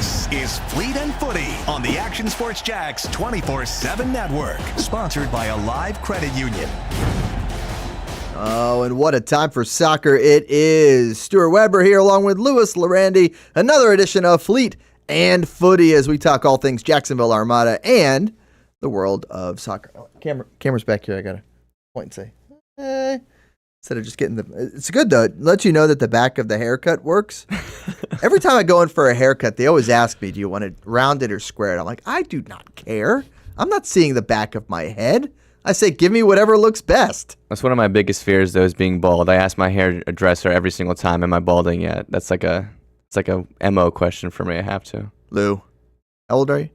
This is Fleet and Footy on the Action Sports Jacks 24/7 network, sponsored by a live credit union. Oh, and what a time for soccer it is. Stuart Webber here along with Llerandi. Another edition of Fleet and Footy as we talk all things Jacksonville Armada and the world of soccer. Oh, camera's back here. I got to point and say, instead of just getting it's good though. It lets you know that the back of the haircut works. Every time I go in for a haircut, they always ask me, do you want it rounded or squared? I'm like, I do not care. I'm not seeing the back of my head. I say, give me whatever looks best. That's one of my biggest fears, though, is being bald. I ask my hairdresser every single time, am I balding yet? It's like a MO question for me. I have to. Lou, how old are you?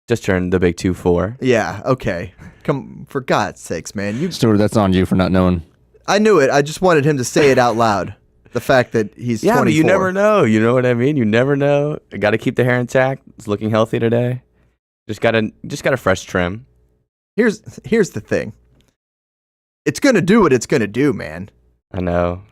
Just turned the big 2-4. Yeah, okay. Come, for God's sakes, man. Stuart, that's on you for not knowing. I knew it. I just wanted him to say it out loud. The fact that he's 24. But you never know. You know what I mean? You never know. I got to keep the hair intact. It's looking healthy today. Just got a fresh trim. Here's the thing. It's going to do what it's going to do, man. I know.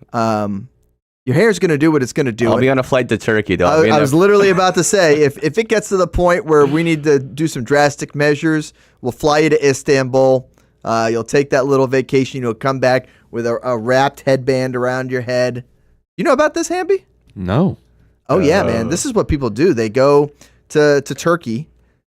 Your hair's going to do what it's going to do. I'll be on a flight to Turkey, though. I was literally about to say, if it gets to the point where we need to do some drastic measures, we'll fly you to Istanbul. You'll take that little vacation. You'll come back with a wrapped headband around your head. You know about this, Hamby? No. Oh, yeah, man. This is what people do. They go to Turkey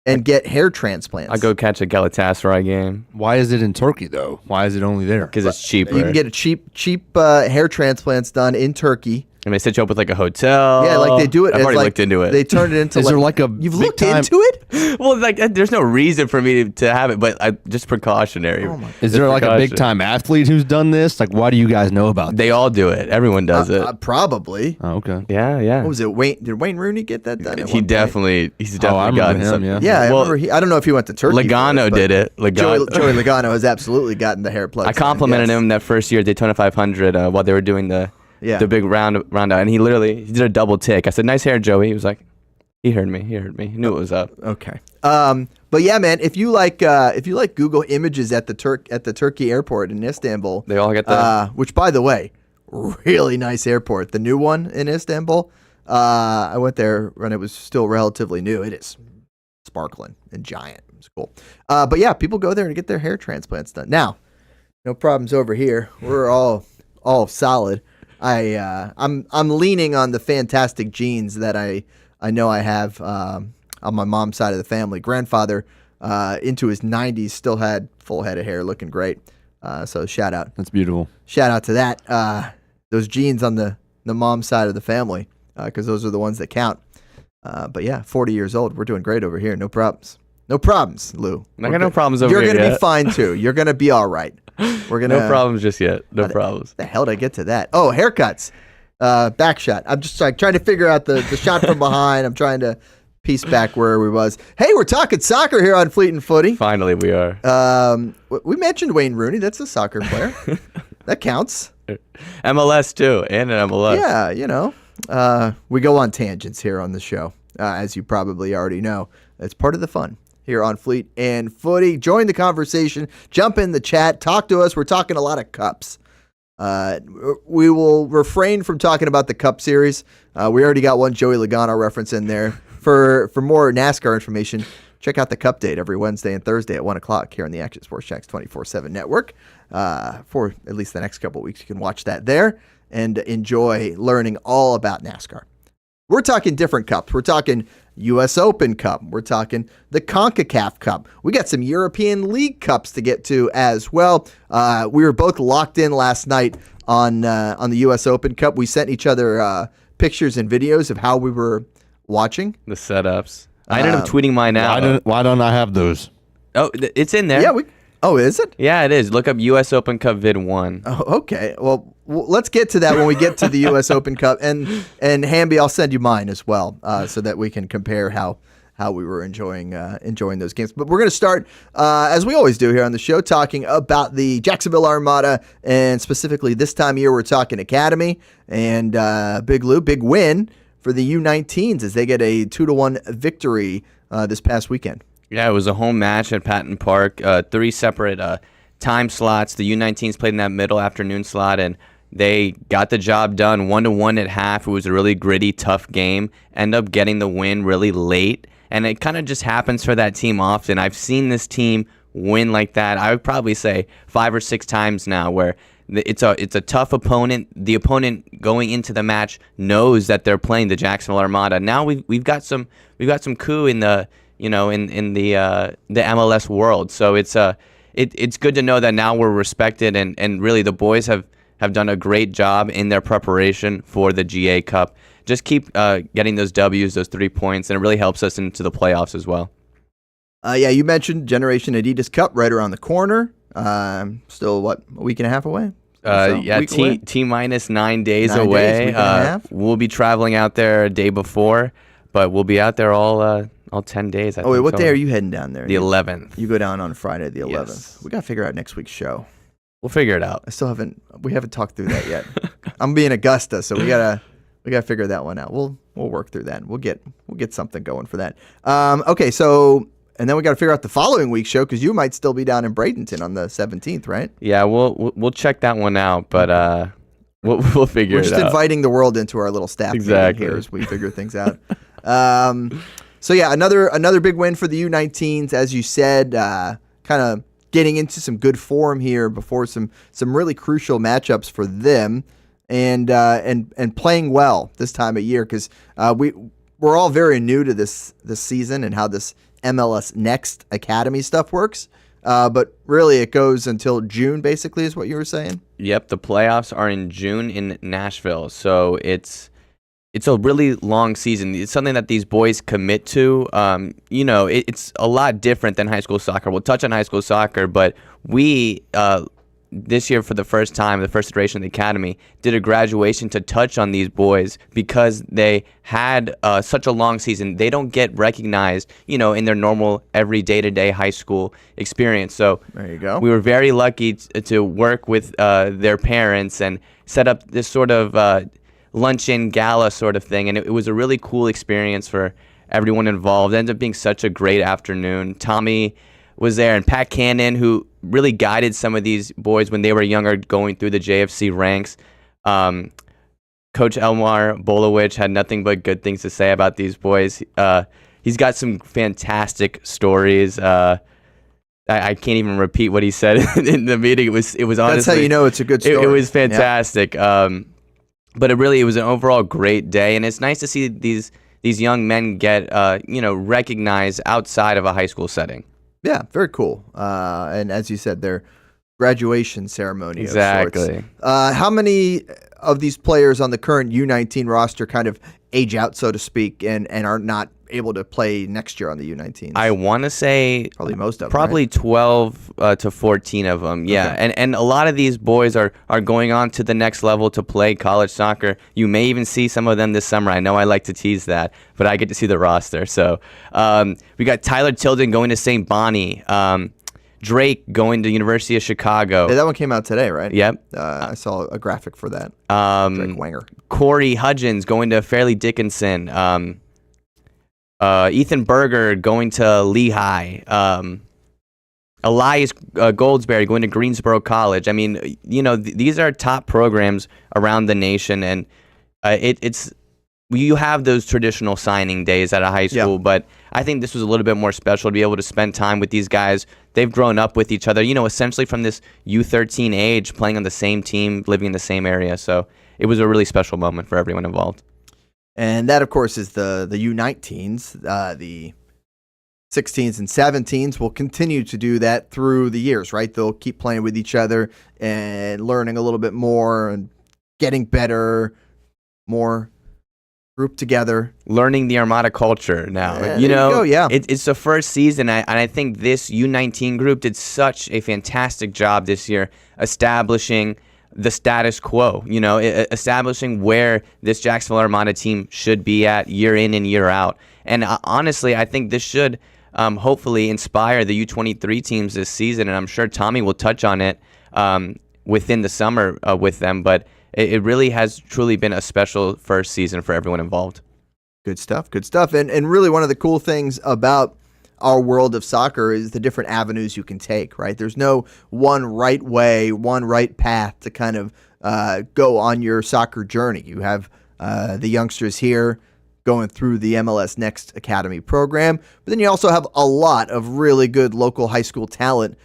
and get hair transplants. I go catch a Galatasaray game. Why is it in Turkey, though? Why is it only there? Because it's cheaper. You can get a cheap hair transplants done in Turkey. And they set you up with like a hotel. Yeah, like they do it. I've already looked into it. They turn it into. Is there like a You've big looked time- into it? Well, like there's no reason for me to have it, but just precautionary. Oh my. Is there like a big time athlete who's done this? Like, why do you guys know about They all do it. Everyone does it. Probably. Oh, okay. Yeah. What was it? Did Wayne Rooney get that done? He's definitely I remember gotten him, some. yeah. Yeah, Well, I remember. I don't know if he went to Turkey. Logano did it. Joey Logano has absolutely gotten the hair plugs. I complimented him that first year at Daytona 500 while they were doing the big round out, and he did a double take. I said, "Nice hair, Joey." He was like, "He heard me. He knew it was up." Okay. But yeah, man, if you like Google images at the Turkey airport in Istanbul, They all get that. which, by the way, really nice airport. The new one in Istanbul. I went there when it was still relatively new. It is sparkling and giant. It's cool. But yeah, people go there to get their hair transplants done. Now, no problems over here. We're all solid. I'm leaning on the fantastic genes that I know I have on my mom's side of the family. Grandfather, into his 90s, still had full head of hair, looking great. So shout out. That's beautiful. Shout out to that. Those genes on the mom's side of the family, because those are the ones that count. But yeah, 40 years old. We're doing great over here. No problems. No problems, Lou. I got no problems over here. here. You're going to be fine too. You're going to be all right. We're gonna. No problems just yet. No problems. The hell did I get to that? Oh, haircuts. Back shot. I'm just like trying to figure out the shot from behind. I'm trying to piece back where we was. Hey, we're talking soccer here on Fleet and Footy. Finally, we are. We mentioned Wayne Rooney. That's a soccer player. That counts. MLS too, and an MLS. Yeah, we go on tangents here on the show, as you probably already know. It's part of the fun here on Fleet and Footy. Join the conversation. Jump in the chat. Talk to us. We're talking a lot of cups. We will refrain from talking about the Cup Series. We already got one Joey Logano reference in there. For more NASCAR information, check out the Cup Date every Wednesday and Thursday at 1 o'clock here on the Action Sports Jacks 24/7 network. For at least the next couple of weeks, you can watch that there and enjoy learning all about NASCAR. We're talking different cups. We're talking U.S. Open Cup. We're talking the CONCACAF Cup. We got some European League Cups to get to as well. We were both locked in last night on the U.S. Open Cup. We sent each other pictures and videos of how we were watching. The setups. I ended up tweeting mine out. Why don't I have those? Oh, it's in there. Yeah. Oh, is it? Yeah, it is. Look up U.S. Open Cup vid 1. Oh, okay. Well, let's get to that when we get to the U.S. Open Cup. And Hamby, I'll send you mine as well, so that we can compare how we were enjoying those games. But we're going to start, as we always do here on the show, talking about the Jacksonville Armada, and specifically this time of year we're talking Academy. And Big Lou, big win for the U19s as they get a 2-1 victory this past weekend. Yeah, it was a home match at Patton Park. 3 separate time slots. The U19s played in that middle afternoon slot, and They got the job done 1-1 at half. It was a really gritty, tough game. End up getting the win really late. And it kind of just happens for that team often. I've seen this team win like that, I would probably say 5 or 6 times now, where it's a tough opponent. The opponent going into the match knows that they're playing the Jacksonville Armada. Now we've got some coup in the in the MLS world. So it's good to know that now we're respected, and really the boys have done a great job in their preparation for the GA Cup. Just keep getting those W's, those 3 points, and it really helps us into the playoffs as well. Yeah, you mentioned Generation Adidas Cup right around the corner. Still, a week and a half away? Yeah, T-minus 9 days away. Week and a half? We'll be traveling out there a day before, but we'll be out there all 10 days. Wait, what day are you heading down there? The 11th. You go down on Friday the 11th. Yes. We got to figure out next week's show. We'll figure it out. We haven't talked through that yet. I'm being Augusta, so we gotta figure that one out. We'll work through that. We'll get something going for that. Okay, so. And then we got to figure out the following week's show, because you might still be down in Bradenton on the 17th, right? Yeah, we'll check that one out, but we'll figure it out. We're just inviting the world into our little staff meeting here as we figure things out. So yeah, another big win for the U19s, as you said. Kind of getting into some good form here before some really crucial matchups for them, and playing well this time of year, because we're all very new to this season and how this MLS Next Academy stuff works. But really it goes until June, basically, is what you were saying? Yep, the playoffs are in June in Nashville. So it's a really long season. It's something that these boys commit to. It's a lot different than high school soccer. We'll touch on high school soccer, but we this year, for the first time, the first iteration of the academy, did a graduation to touch on these boys, because they had such a long season. They don't get recognized, in their normal every day-to-day high school experience. So there you go. We were very lucky to work with their parents and set up this sort of luncheon gala sort of thing, and it was a really cool experience for everyone involved. It ended up being such a great afternoon. Tommy was there, and Pat Cannon, who really guided some of these boys when they were younger, going through the JFC ranks. Coach Elmar Bolowich had nothing but good things to say about these boys. He's got some fantastic stories. I can't even repeat what he said in the meeting. It was honestly, that's how you know it's a good story. It was fantastic. Yeah. But it was an overall great day, and it's nice to see these young men get recognized outside of a high school setting. Yeah, very cool. And as you said, their graduation ceremony. Exactly. Of sorts. How many of these players on the current U19 roster kind of age out, so to speak, and are not able to play next year on the U19s? I want to say probably most of them. Probably right? 12 to 14 of them. Yeah, okay. And a lot of these boys are going on to the next level to play college soccer. You may even see some of them this summer. I know I like to tease that, but I get to see the roster. So we got Tyler Tilden going to St. Bonnie. Drake going to University of Chicago. Yeah, that one came out today, right? Yep. I saw a graphic for that. Drake Wenger. Corey Hudgens going to Fairleigh Dickinson. Ethan Berger going to Lehigh. Elias Goldsberry going to Greensboro College. I mean, these are top programs around the nation, and you have those traditional signing days at a high school, but I think this was a little bit more special to be able to spend time with these guys. They've grown up with each other, essentially from this U13 age, playing on the same team, living in the same area. So it was a really special moment for everyone involved. And that, of course, is the U19s. The 16s and 17s will continue to do that through the years, right? They'll keep playing with each other and learning a little bit more and getting better, more grouped together. Learning the Armada culture now. It's the first season, and I think this U19 group did such a fantastic job this year establishing the status quo, establishing where this Jacksonville Armada team should be at year in and year out. And honestly, I think this should hopefully inspire the U23 teams this season, and I'm sure Tommy will touch on it within the summer with them, but it really has truly been a special first season for everyone involved. Good stuff. And really one of the cool things about our world of soccer is the different avenues you can take, right? There's no one right way, one right path to kind of go on your soccer journey. You have the youngsters here going through the MLS Next Academy program, but then you also have a lot of really good local high school talent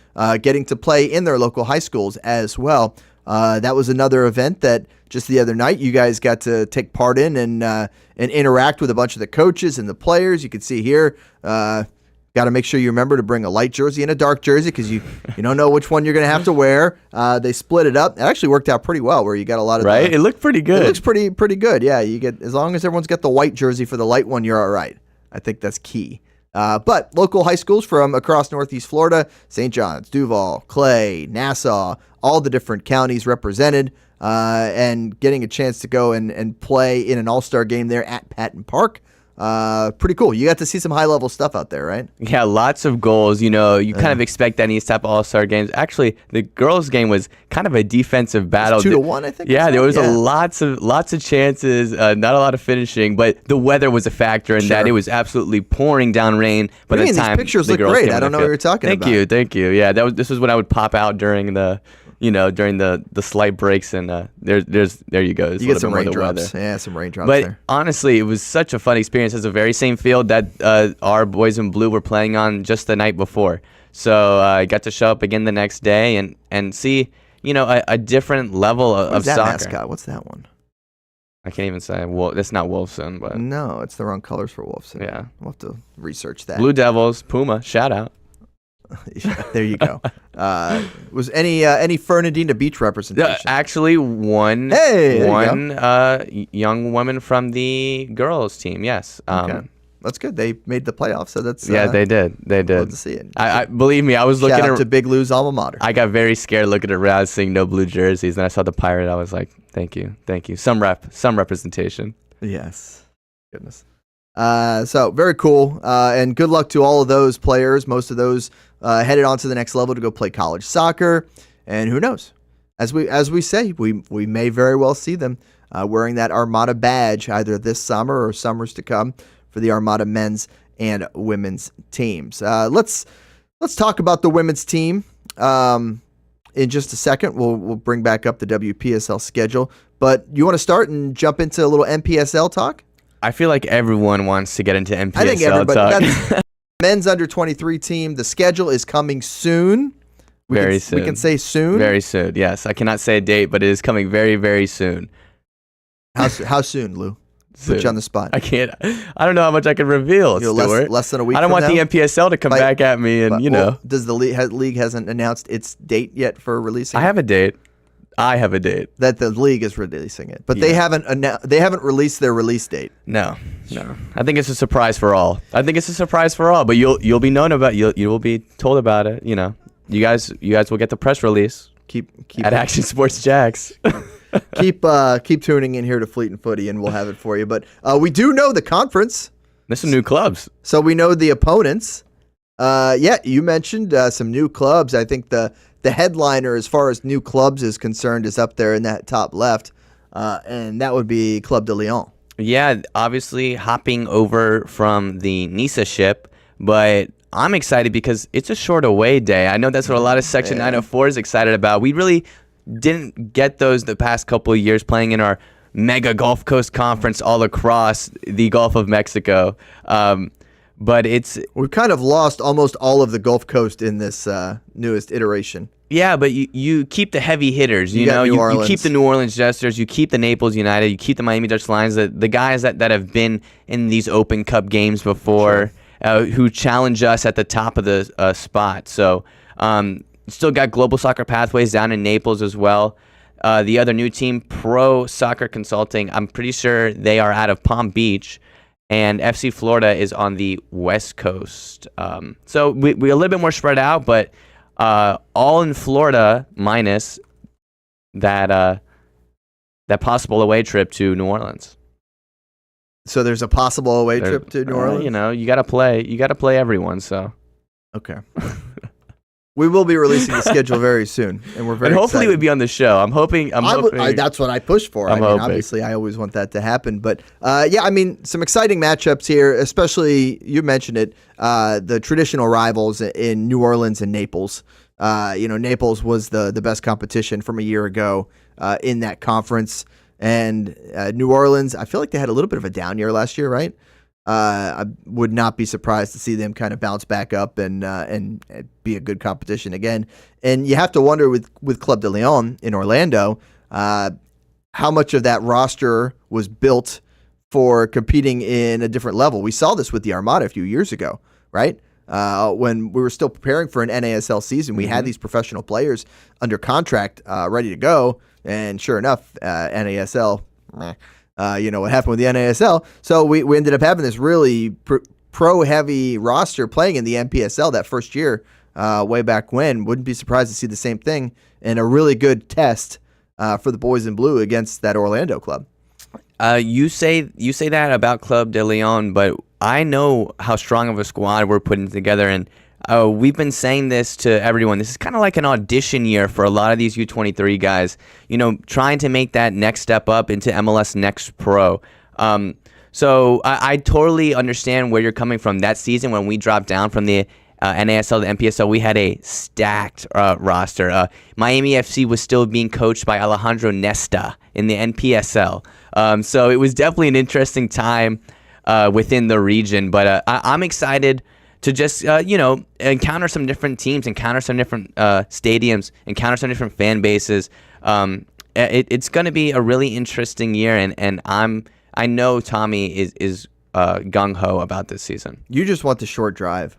getting to play in their local high schools as well. That was another event that just the other night you guys got to take part in and interact with a bunch of the coaches and the players. You can see here, got to make sure you remember to bring a light jersey and a dark jersey because you don't know which one you're going to have to wear. They split it up. It actually worked out pretty well where you got a lot of it looked pretty good. It looks pretty good. Yeah, you get, as long as everyone's got the white jersey for the light one, you're all right. I think that's key. But local high schools from across Northeast Florida, St. John's, Duval, Clay, Nassau, all the different counties represented, and getting a chance to go and play in an all-star game there at Patton Park. Pretty cool. You got to see some high-level stuff out there, right? Yeah, lots of goals. You kind of expect that in these type of all-star games. Actually, the girls' game was kind of a defensive battle. 2-1, I think. Yeah, there was lots of chances, not a lot of finishing, but the weather was a factor in that. It was absolutely pouring down rain. But these pictures look great. I don't know what you're talking about. Thank you. Yeah, this was when I would pop out during the slight breaks, and there you go. You get some raindrops. Yeah, some raindrops but there. Honestly, it was such a fun experience. It's the very same field that our boys in blue were playing on just the night before. So I got to show up again the next day and see, a different level of that soccer. Mascot? What's that one? I can't even say. Well, that's not Wolfson, but no, it's the wrong colors for Wolfson. Yeah, we'll have to research that. Blue Devils, Puma, shout out. There you go. Was any Fernandina Beach representation? Actually, one young woman from the girls team. Yes. Okay. That's good. They made the playoffs, so that's they did. Love to see it. I believe me. I was looking at to Big Lou's alma mater. I got very scared looking around, seeing no blue jerseys, and I saw the pirate. I was like, thank you. Some representation. Yes. Goodness. So very cool, and good luck to all of those players. Most of those headed on to the next level to go play college soccer, and who knows? As we say, we may very well see them wearing that Armada badge either this summer or summers to come for the Armada men's and women's teams. Let's talk about the women's team in just a second. We'll bring back up the WPSL schedule, but you want to start and jump into a little NPSL talk? I feel like everyone wants to get into NPSL I think everybody. talk. Men's under 23 team. The schedule is coming soon. Very soon. We can say soon. Very soon. Yes, I cannot say a date, but it is coming very, very soon. How soon, Lou? Put you on the spot. I can't. I don't know how much I can reveal, Stuart. Less than a week. I don't want now? the NPSL to come back at me, and does the league hasn't announced its date yet for releasing? I have a date. That the league is releasing it, but they haven't released their release date. No. I think it's a surprise for all. But you'll be known about. You will be told about it. You guys will get the press release. Keep at Action Sports Jacks. keep tuning in here to Fleet and Footy, and we'll have it for you. But we do know the conference. There's some new clubs, so we know the opponents. You mentioned some new clubs. I think the headliner, as far as new clubs is concerned, is up there in that top left, and that would be Club de Lyon. Yeah, obviously hopping over from the Nice ship, but I'm excited because it's a short away day. I know that's what a lot of Section 904 is excited about. We really didn't get those the past couple of years playing in our mega Gulf Coast conference all across the Gulf of Mexico. But we've kind of lost almost all of the Gulf Coast in this newest iteration. Yeah, but you keep the heavy hitters. You keep the New Orleans Jesters, you keep the Naples United, you keep the Miami Dutch Lions, the guys that have been in these Open Cup games before, who challenge us at the top of the spot. So still got Global Soccer Pathways down in Naples as well. The other new team, Pro Soccer Consulting, I'm pretty sure they are out of Palm Beach. And FC Florida is on the West Coast. So we're a little bit more spread out, but all in Florida minus that possible away trip to New Orleans. So there's a possible away trip to New Orleans? You got to play everyone, so. Okay. We will be releasing the schedule very soon, and we're very and hopefully excited. we'd be on the show. I'm hoping. That's what I push for. Obviously, I always want that to happen. But some exciting matchups here, especially you mentioned it, the traditional rivals in New Orleans and Naples. Naples was the best competition from a year ago in that conference. And New Orleans, I feel like they had a little bit of a down year last year, right? I would not be surprised to see them kind of bounce back up and be a good competition again. And you have to wonder with Club de Leon in Orlando, how much of that roster was built for competing in a different level. We saw this with the Armada a few years ago, right? When we were still preparing for an NASL season, we had these professional players under contract ready to go. And sure enough, NASL, what happened with the NASL. So we ended up having this really pro-heavy roster playing in the NPSL that first year way back when. Wouldn't be surprised to see the same thing and a really good test for the boys in blue against that Orlando club. You say that about Club de Leon, but I know how strong of a squad we're putting together, and we've been saying this to everyone. This is kind of like an audition year for a lot of these U23 guys, trying to make that next step up into MLS Next Pro. So I totally understand where you're coming from. That season when we dropped down from the NASL to NPSL, we had a stacked roster. Miami FC was still being coached by Alejandro Nesta in the NPSL. So it was definitely an interesting time within the region. But I'm excited to just, encounter some different teams, encounter some different stadiums, encounter some different fan bases. It's going to be a really interesting year, and I know Tommy is gung-ho about this season. You just want the short drive.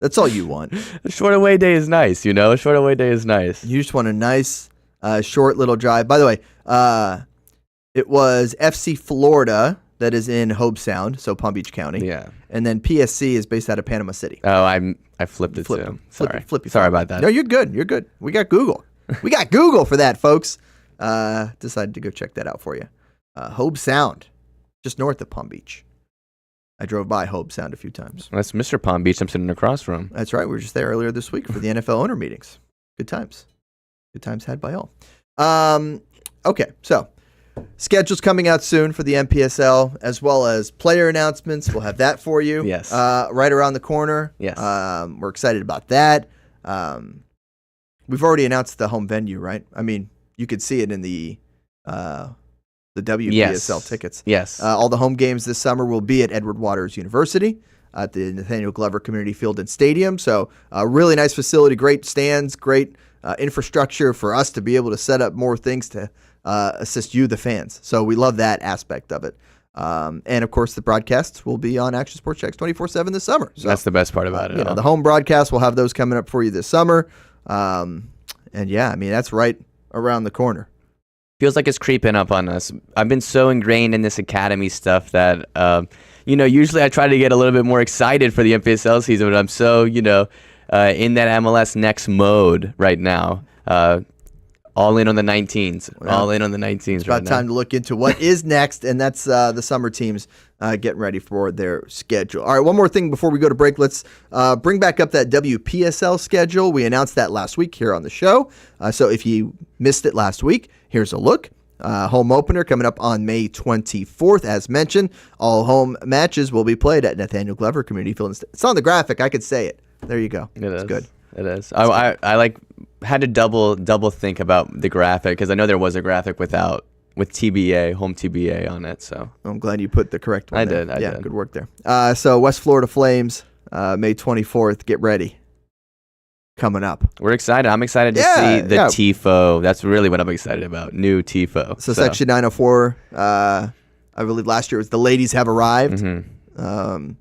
That's all you want. A short away day is nice, A short away day is nice. You just want a nice, short little drive. By the way, it was FC Florida that is in Hobe Sound, so Palm Beach County. Yeah. And then PSC is based out of Panama City. Oh, I flipped it too. Sorry. Sorry about that. No, you're good. You're good. We got Google. We got Google for that, folks. Decided to go check that out for you. Hobe Sound, just north of Palm Beach. I drove by Hobe Sound a few times. That's Mr. Palm Beach I'm sitting across from. That's right. We were just there earlier this week for the NFL owner meetings. Good times. Good times had by all. Okay, so schedule's coming out soon for the NPSL, as well as player announcements. We'll have that for you. Yes. Right around the corner. Yes. We're excited about that. We've already announced the home venue, right? I mean, you could see it in the WPSL tickets. Yes. All the home games this summer will be at Edward Waters University at the Nathaniel Glover Community Field and Stadium. So a really nice facility, great stands, great infrastructure for us to be able to set up more things to assist you, the fans. So we love that aspect of it. And, of course, the broadcasts will be on Action Sports Jacks 24/7 this summer. So, that's the best part about it. The home broadcast, we'll have those coming up for you this summer. And, yeah, I mean, that's right around the corner. Feels like it's creeping up on us. I've been so ingrained in this academy stuff that, usually I try to get a little bit more excited for the NPSL season, but I'm so, in that MLS Next mode right now. All in on the 19s. Well, all in on the 19s. It's about time to look into what is next, and that's the summer teams getting ready for their schedule. All right, one more thing before we go to break. Let's bring back up that WPSL schedule. We announced that last week here on the show. So if you missed it last week, here's a look. Home opener coming up on May 24th, as mentioned. All home matches will be played at Nathaniel Glover Community Field. It's on the graphic. I could say it. There you go. It's good. It is. I had to double think about the graphic because I know there was a graphic with TBA, home TBA on it. So I'm glad you put the correct one. I there. did. Good work there. So West Florida Flames, May 24th. Get ready. Coming up. We're excited. I'm excited to see the TIFO. That's really what I'm excited about. New TIFO. So Section 904. I believe last year was the ladies have arrived. Mm-hmm.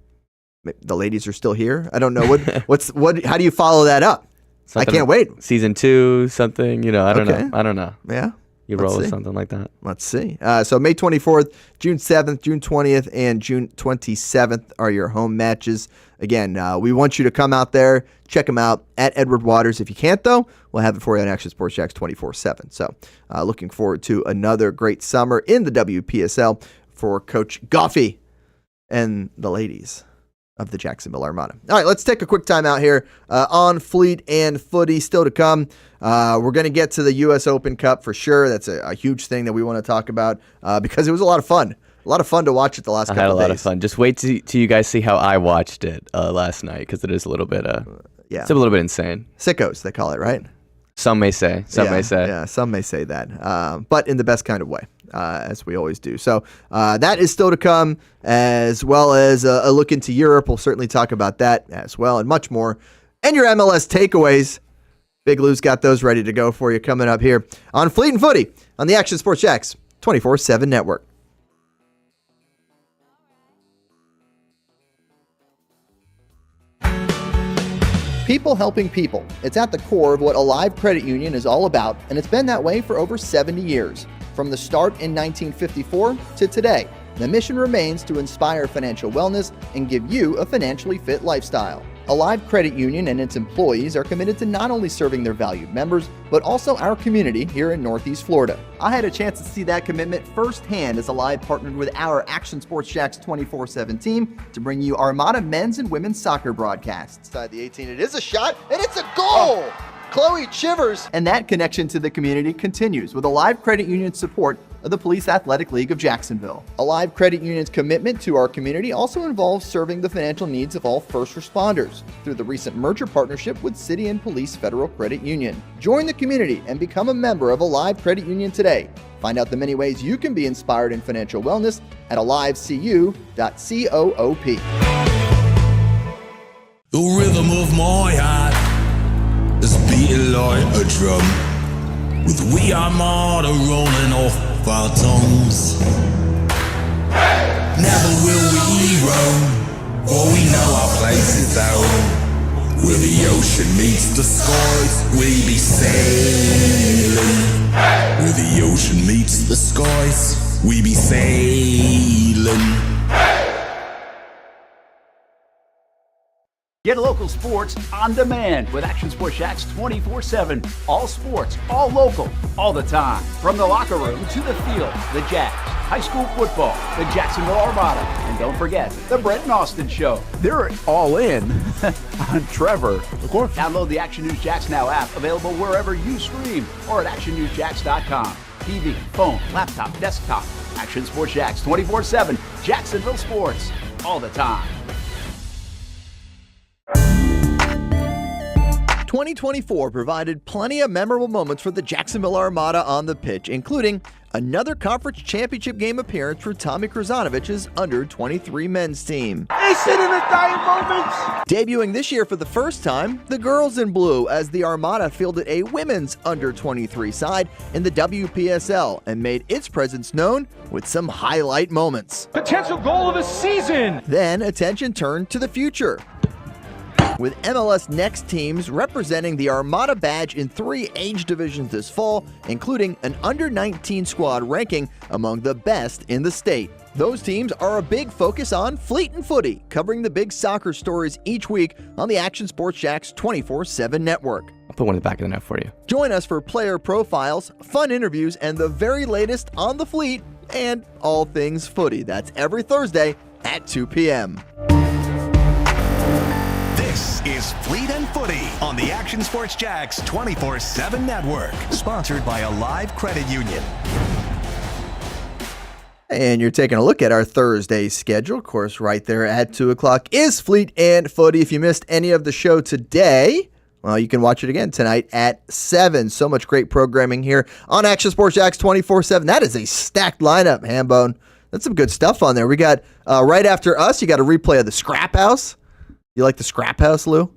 The ladies are still here. I don't know what. How do you follow that up? I can't wait. Season 2, something. I don't know. I don't know. Yeah. You roll with something like that. Let's see. So May 24th, June 7th, June 20th, and June 27th are your home matches. Again, we want you to come out there, check them out at Edward Waters. If you can't, though, we'll have it for you on Action Sports Jacks 24/7. So looking forward to another great summer in the WPSL for Coach Goffey and the ladies of the Jacksonville Armada. All right, let's take a quick time out here on Fleet and Footy. Still to come. We're going to get to the U.S. Open Cup for sure. That's a huge thing that we want to talk about because it was a lot of fun. A lot of fun to watch it the last couple of days. I had a lot of fun. Just wait till you guys see how I watched it last night because it is a little bit Yeah. It's a little bit insane. Sickos, they call it, right? Some may say. Yeah, some may say that. But in the best kind of way, as we always do. So that is still to come, as well as a look into Europe. We'll certainly talk about that as well and much more. And your MLS takeaways. Big Lou's got those ready to go for you coming up here on Fleet and Footy on the Action Sports Jacks 24/7 network. People helping people. It's at the core of what Alive Credit Union is all about, and it's been that way for over 70 years. From the start in 1954 to today, the mission remains to inspire financial wellness and give you a financially fit lifestyle. Alive Credit Union and its employees are committed to not only serving their valued members, but also our community here in Northeast Florida. I had a chance to see that commitment firsthand as Alive partnered with our Action Sports Jacks 24/7 team to bring you Armada men's and women's soccer broadcasts. Inside the 18, it is a shot, and it's a goal! Chloe Chivers! And that connection to the community continues with Alive Credit Union's support of the Police Athletic League of Jacksonville. Alive Credit Union's commitment to our community also involves serving the financial needs of all first responders through the recent merger partnership with City and Police Federal Credit Union. Join the community and become a member of Alive Credit Union today. Find out the many ways you can be inspired in financial wellness at alivecu.coop. The rhythm of my heart is beating like a drum, with we Armada rolling off our tongues. Never will we roam, for we know our place is home. Where the ocean meets the skies, we be sailing. Where the ocean meets the skies, we be sailing. Get local sports on demand with Action Sports Jacks 24/7. All sports, all local, all the time. From the locker room to the field, the Jacks, high school football, the Jacksonville Armada, and don't forget, the Brett and Austin Show. They're all in on Trevor. Of course. Download the Action News Jacks Now app, available wherever you stream or at actionnewsjacks.com. TV, phone, laptop, desktop. Action Sports Jacks 24/7. Jacksonville sports, all the time. 2024 provided plenty of memorable moments for the Jacksonville Armada on the pitch, including another conference championship game appearance for Tommy Krasanovich's under-23 men's team. Debuting this year for the first time, the girls in blue, as the Armada fielded a women's under-23 side in the WPSL and made its presence known with some highlight moments. Potential goal of the season! Then attention turned to the future, with MLS Next teams representing the Armada badge in 3 age divisions this fall, including an under-19 squad ranking among the best in the state. Those teams are a big focus on Fleet and Footy, covering the big soccer stories each week on the Action Sports Jacks 24/7 network. I'll put one in the back of the net for you. Join us for player profiles, fun interviews, and the very latest on the Fleet and all things footy. That's every Thursday at 2 p.m. This is Fleet and Footy on the Action Sports Jacks 24/7 network, sponsored by Alive Credit Union. And you're taking a look at our Thursday schedule. Of course, right there at 2 o'clock is Fleet and Footy. If you missed any of the show today, well, you can watch it again tonight at 7. So much great programming here on Action Sports Jacks 24/7. That is a stacked lineup, Hambone. That's some good stuff on there. We got, right after us, you got a replay of the Scrap House. You like the Scrap House, Lou?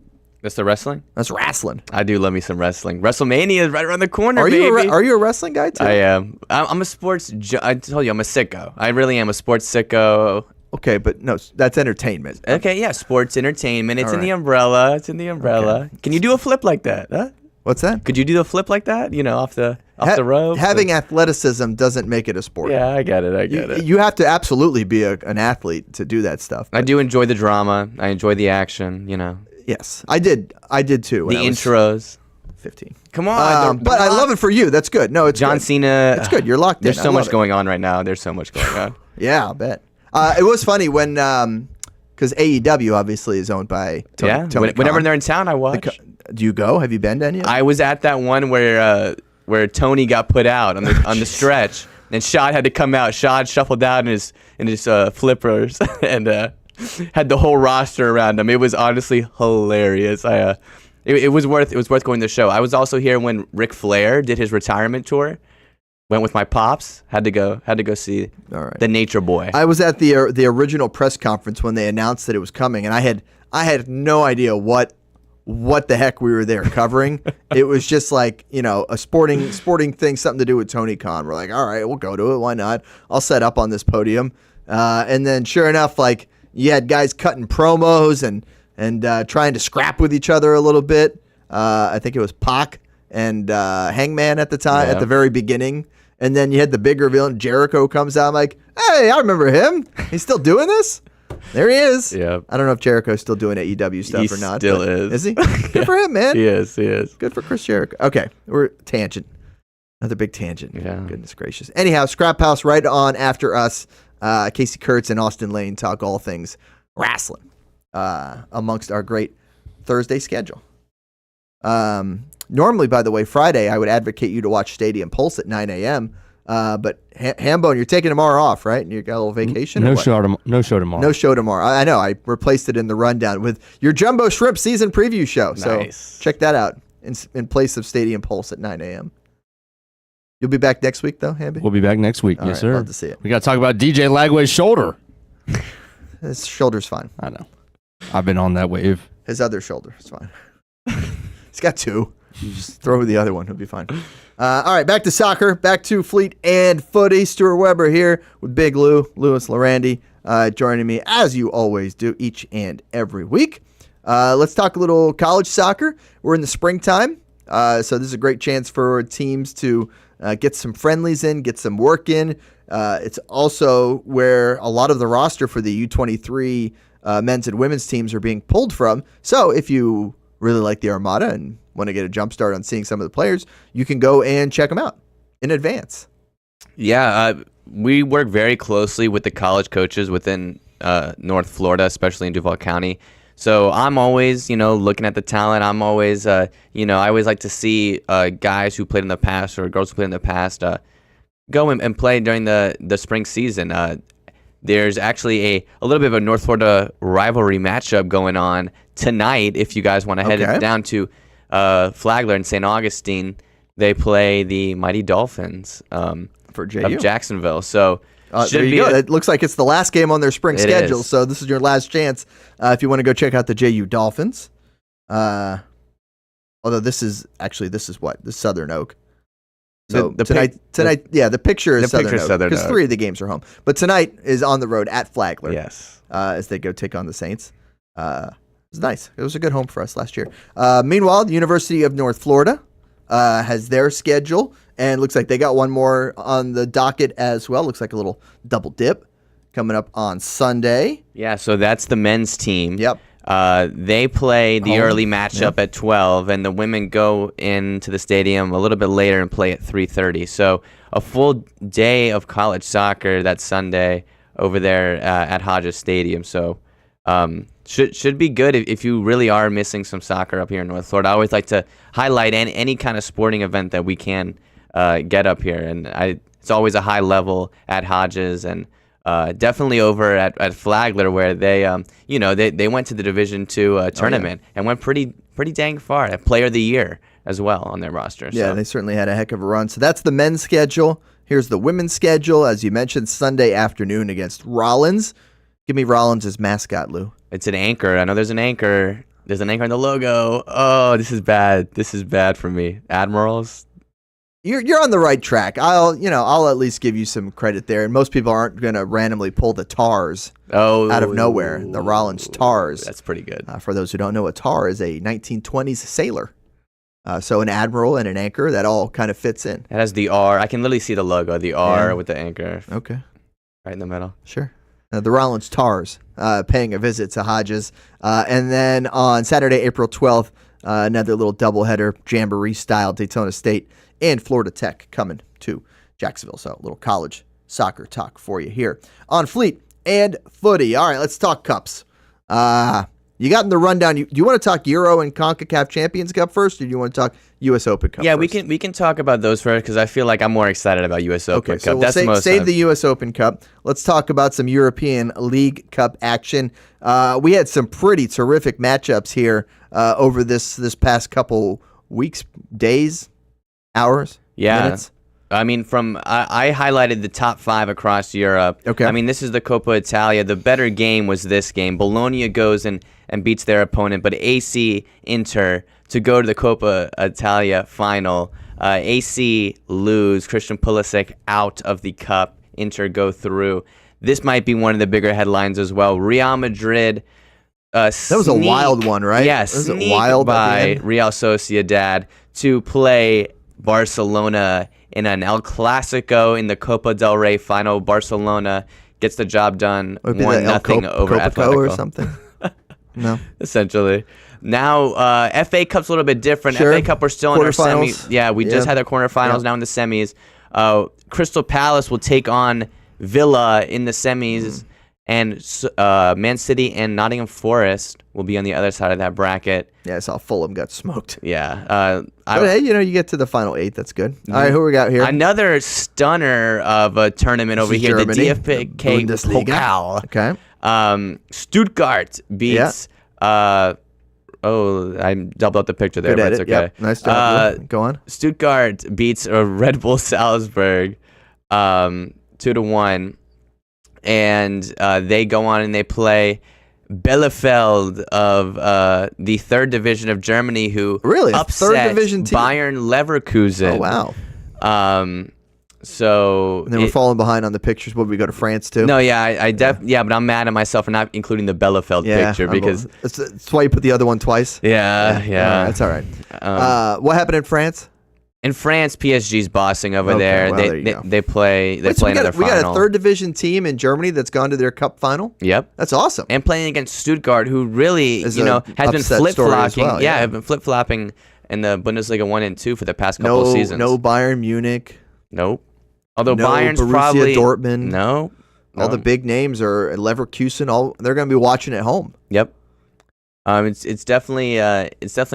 That's the wrestling? That's wrestling. I do love me some wrestling. WrestleMania is right around the corner, Are baby. you a wrestling guy, too? I am. I'm a sports... I told you, I'm a sicko. I really am a sports sicko. Okay, but no, that's entertainment. Okay, yeah, sports entertainment. It's All in the right. umbrella. It's in the umbrella. Okay. Can you do a flip like that? Huh? What's that? Could you do a flip like that? You know, off the rope? Having athleticism doesn't make it a sport. Yeah, I get it. You have to absolutely be an athlete to do that stuff. I do enjoy the drama. I enjoy the action, you know. Yes, I did too. When The I was intros. 15. Come on. But I love it for you. That's good. No, it's John good. Cena. It's good. You're locked in. There's I so love much it. going on right now. There's so much going on. Yeah, I'll bet. It was funny when, because AEW obviously is owned by Tony Whenever Khan. they're in town, I watch. Do you go? Have you been to any of them? I was at that one where Tony got put out on the stretch, and Shad had to come out. Shad shuffled out in his flippers and had the whole roster around him. It was honestly hilarious. it was worth going to the show. I was also here when Ric Flair did his retirement tour. Went with my pops. Had to go see the Nature Boy. I was at the original press conference when they announced that it was coming, and I had no idea what the heck we were there covering. It was just like, a sporting thing, something to do with Tony Khan. We're like, all right, we'll go to it. Why not? I'll set up on this podium. And then sure enough, like, you had guys cutting promos and trying to scrap with each other a little bit. I think it was Pac and Hangman at the time, at the very beginning. And then you had the big reveal, and Jericho comes out. I'm like, hey, I remember him. He's still doing this? There he is. Yeah. I don't know if Jericho's still doing AEW stuff or not. He still is. Is he? Good for him, man. He is. Good for Chris Jericho. Okay, we're tangent. Another big tangent. Yeah. Goodness gracious. Anyhow, Scrap House right on after us. Casey Kurtz and Austin Lane talk all things wrestling amongst our great Thursday schedule. Normally, by the way, Friday, I would advocate you to watch Stadium Pulse at 9 a.m. But Hambone, you're taking tomorrow off, right? And you got a little vacation? No show tomorrow. No show tomorrow. I know. I replaced it in the rundown with your Jumbo Shrimp season preview show. Nice. So check that out in place of Stadium Pulse at 9 a.m. You'll be back next week, though, Hamby? We'll be back next week. All yes, right, sir. love to see it. We got to talk about DJ Lagway's shoulder. His shoulder's fine. I know. I've been on that wave. His other shoulder is fine. He's got two. You just throw the other one. He'll be fine. All right, back to soccer. Back to Fleet and Footy. Stuart Webber here with Big Lou, Louis Llerandi, joining me, as you always do, each and every week. Let's talk a little college soccer. We're in the springtime, so this is a great chance for teams to get some friendlies in, get some work in. It's also where a lot of the roster for the U23 men's and women's teams are being pulled from. So if you really like the Armada and want to get a jump start on seeing some of the players, you can go and check them out in advance. Yeah, we work very closely with the college coaches within North Florida, especially in Duval County. So I'm always, looking at the talent. I'm always, I always like to see guys who played in the past or girls who played in the past go and play during the spring season. There's actually a little bit of a North Florida rivalry matchup going on tonight. If you guys want to head down to Flagler in St. Augustine, they play the Mighty Dolphins for JU. of Jacksonville. So there you go. It looks like it's the last game on their spring schedule, so this is your last chance if you want to go check out the JU Dolphins. Although this is what? The Southern Oak. So tonight, the picture is Southern Oak because 3 of the games are home. But tonight is on the road at Flagler. Yes, as they go take on the Saints. It's nice. It was a good home for us last year. Meanwhile, the University of North Florida has their schedule, and looks like they got one more on the docket as well. Looks like a little double dip coming up on Sunday. Yeah, so that's the men's team. Yep. They play the early matchup at 12, and the women go into the stadium a little bit later and play at 3:30. So a full day of college soccer that Sunday over there at Hodges Stadium. So should be good if you really are missing some soccer up here in North Florida. I always like to highlight any kind of sporting event that we can get up here, and it's always a high level at Hodges and. Definitely over at Flagler, where they went to the Division II tournament and went pretty dang far at Player of the Year as well on their roster. Yeah, so. They certainly had a heck of a run. So that's the men's schedule. Here's the women's schedule, as you mentioned, Sunday afternoon against Rollins. Give me Rollins' mascot, Lou. It's an anchor. I know there's an anchor. There's an anchor in the logo. Oh, this is bad. This is bad for me. Admirals. You're on the right track. I'll at least give you some credit there. And most people aren't going to randomly pull the TARS out of nowhere. The Rollins TARS. That's pretty good. For those who don't know, a TAR is a 1920s sailor. So an admiral and an anchor, that all kind of fits in. It has the R. I can literally see the logo, the R with the anchor. Okay. Right in the middle. Sure. The Rollins TARS paying a visit to Hodges. And then on Saturday, April 12th, another little doubleheader, Jamboree-style Daytona State and Florida Tech coming to Jacksonville. So a little college soccer talk for you here on Fleet and Footy. All right, let's talk cups. You got in the rundown. Do you want to talk Euro and CONCACAF Champions Cup first, or do you want to talk U.S. Open Cup? Yeah, first? we can talk about those first because I feel like I'm more excited about U.S. Open Okay, Cup. so we'll That's the most save the U.S. Open Cup. Let's talk about some European League Cup action. We had some pretty terrific matchups here over this past couple weeks, days, hours, minutes. I mean, I highlighted the top 5 across Europe. Okay. I mean, this is the Coppa Italia. The better game was this game. Bologna goes and beats their opponent, but AC Inter to go to the Coppa Italia final. AC lose. Christian Pulisic out of the cup. Inter go through. This might be one of the bigger headlines as well. Real Madrid. That was a wild one, right? Yes, Yeah, sneak wild by Real Sociedad to play Barcelona in an El Clasico in the Copa del Rey final. Barcelona gets the job done, 1-0 over Atletico or something. No, essentially. Now, FA Cup's a little bit different. Sure. FA Cup, we're still in our semi. Quarterfinals. Yeah, we just had our quarterfinals. Now in the semis. Crystal Palace will take on Villa in the semis, and Man City and Nottingham Forest will be on the other side of that bracket. yeah, I saw Fulham got smoked. Yeah. But hey, you get to the final 8. That's good. All right, who we got here? Another stunner of a tournament over is here, Germany, the DFB Bundesliga. Pokal. Okay. Stuttgart beats. I doubled up the picture there, Good but it's edit. okay. Yep. Nice job. Go on. Stuttgart beats Red Bull Salzburg 2-1, and they go on and they play Bielefeld of the 3rd division of Germany, who Really? A upset 3rd division team? Bayern Leverkusen. Oh, wow. So And then we're falling behind on the pictures. Would we go to France too? No, yeah, but I'm mad at myself for not including the Bielefeld picture because that's why you put the other one twice. yeah. That's all right. What happened in France? In France, PSG's bossing over Okay, there. well, there you go. They play Wait, so another we final. got a 3rd division team in Germany that's gone to their cup final. Yep. That's awesome. And playing against Stuttgart, who really, Is has a been upset flip story as flopping. well, yeah, yeah. have been flip flopping in the Bundesliga 1 and 2 for the past couple of seasons. No Bayern Munich. Nope. Although No Bayern's Borussia probably Dortmund. No. All the big names are Leverkusen. They're going to be watching at home. Yep. It's definitely a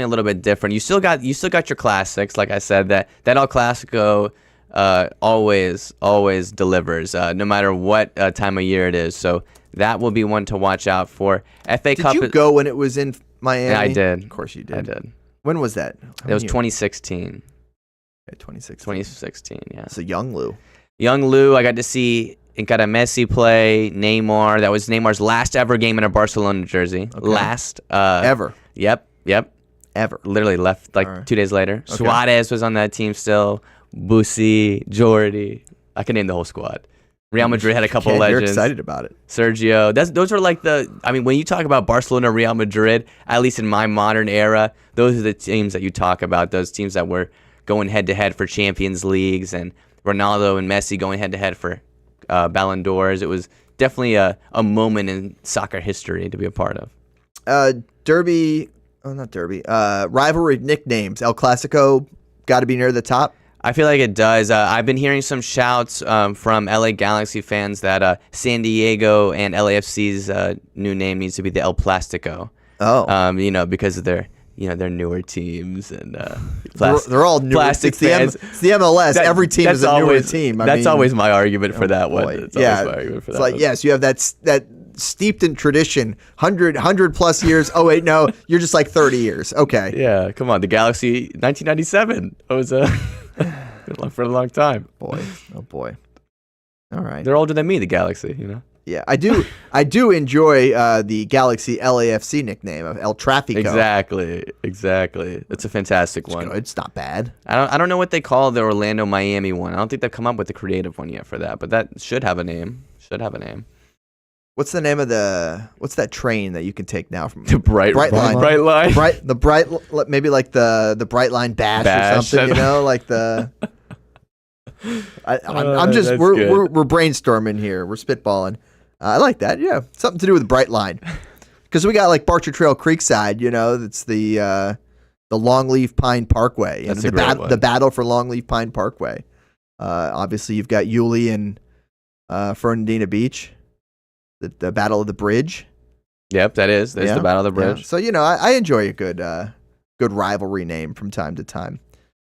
little bit different. You still got your classics, like I said. That El Clasico always delivers, no matter what time of year it is. So that will be one to watch out for. FA Cup. Did you go when it was in Miami? Yeah, I did. Of course you did. I did. When was that? It was 2016. Okay, 2016. 2016. Yeah. It's a young Lou. Young Lou. I got to see Messi play. Neymar. That was Neymar's last ever game in a Barcelona jersey. Okay. Last Ever. Yep. Ever. Literally left like All right. 2 days later. Okay. Suarez was on that team still. Busi, Jordi. I can name the whole squad. Real Madrid had a couple You're legends. excited about it. Sergio. Those are like when you talk about Barcelona, Real Madrid, at least in my modern era, those are the teams that you talk about. Those teams that were going head to head for Champions Leagues, and Ronaldo and Messi going head to head for Ballon d'Ors. It was definitely a moment in soccer history to be a part of. Derby. Oh, not Derby. Rivalry nicknames. El Clasico got to be near the top. I feel like it does. I've been hearing some shouts from LA Galaxy fans that San Diego and LAFC's new name needs to be the El Plastico. Oh. Because of their newer teams and they're all newer. plastic fans. It's the MLS. Every team is a newer team. That's always my argument for that boy. one. It's Yeah. always my argument for It's that like, one. yes, you have that steeped in tradition, 100 plus years. Oh, wait, no, you're just like 30 years. Okay. Yeah, come on. The Galaxy, 1997. That was for a long time. Boy. Oh, boy. All right. They're older than me, the Galaxy, Yeah, I do enjoy the Galaxy LAFC nickname of El Trafico. Exactly. It's a fantastic one. Good. It's not bad. I don't know what they call the Orlando Miami one. I don't think they've come up with a creative one yet for that, but that should have a name. What's the name of what's that train that you can take now from The Bright Line? Line. Maybe like the Bright Line Bash or something, like the. I'm just we're brainstorming here. We're spitballing. I like that. Yeah, something to do with Bright Line, because we got like Barcher Trail Creekside. That's the Longleaf Pine Parkway. That's a great one. The battle for Longleaf Pine Parkway. Obviously, you've got Yulee and Fernandina Beach. The Battle of the Bridge. Yep, that is. There's the Battle of the Bridge. Yeah. So, I enjoy a good rivalry name from time to time.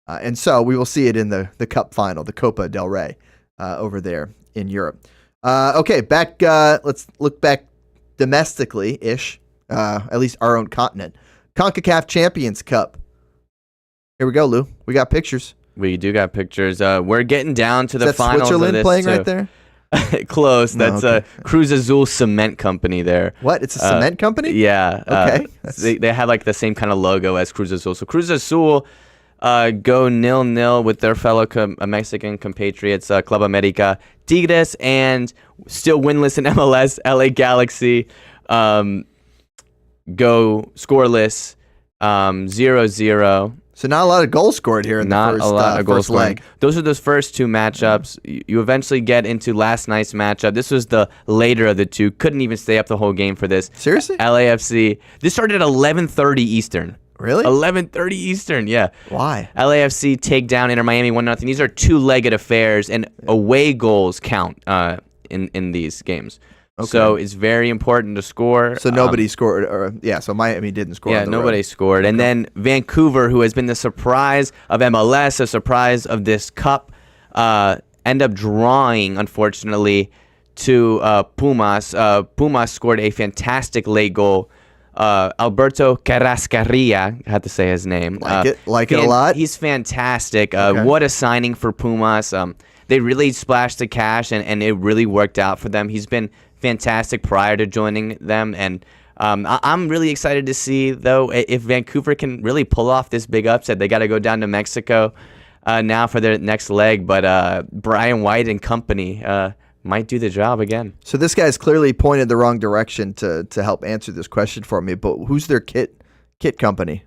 And so we will see it in the Cup final, the Copa del Rey, over there in Europe. Okay, back. Let's look back domestically-ish, at least our own continent. CONCACAF Champions Cup. Here we go, Lou. We got pictures. We do got pictures. We're getting down to the finals Switzerland of this playing too. right there? Close. That's Cruz Azul Cement Company there. What? It's a cement company? Yeah. Okay. They have like the same kind of logo as Cruz Azul. So Cruz Azul go 0-0 with their fellow Mexican compatriots, Club America Tigres, and still winless in MLS, LA Galaxy go scoreless 0-0. So not a lot of goals scored here in the first leg. Those are those first two matchups. You eventually get into last night's matchup. This was the later of the two. Couldn't even stay up the whole game for this. Seriously? LAFC. This started at 11:30 Eastern. Really? 11:30 Eastern, yeah. Why? LAFC take down Inter Miami 1-0. These are two-legged affairs, and away goals count in these games. Okay. So it's very important to score. So nobody scored, so Miami didn't score. Yeah, nobody scored. And then Vancouver, who has been the surprise of MLS, a surprise of this cup, end up drawing, unfortunately, to Pumas. Pumas scored a fantastic late goal. Alberto Carrascarilla, I had to say his name. Like it a lot? He's fantastic. What a signing for Pumas. They really splashed the cash, and it really worked out for them. He's been fantastic prior to joining them, and I'm really excited to see, though, if Vancouver can really pull off this big upset. They got to go down to Mexico now for their next leg, but Brian White and company might do the job again. So this guy's clearly pointed the wrong direction to help answer this question for me, but who's their kit company?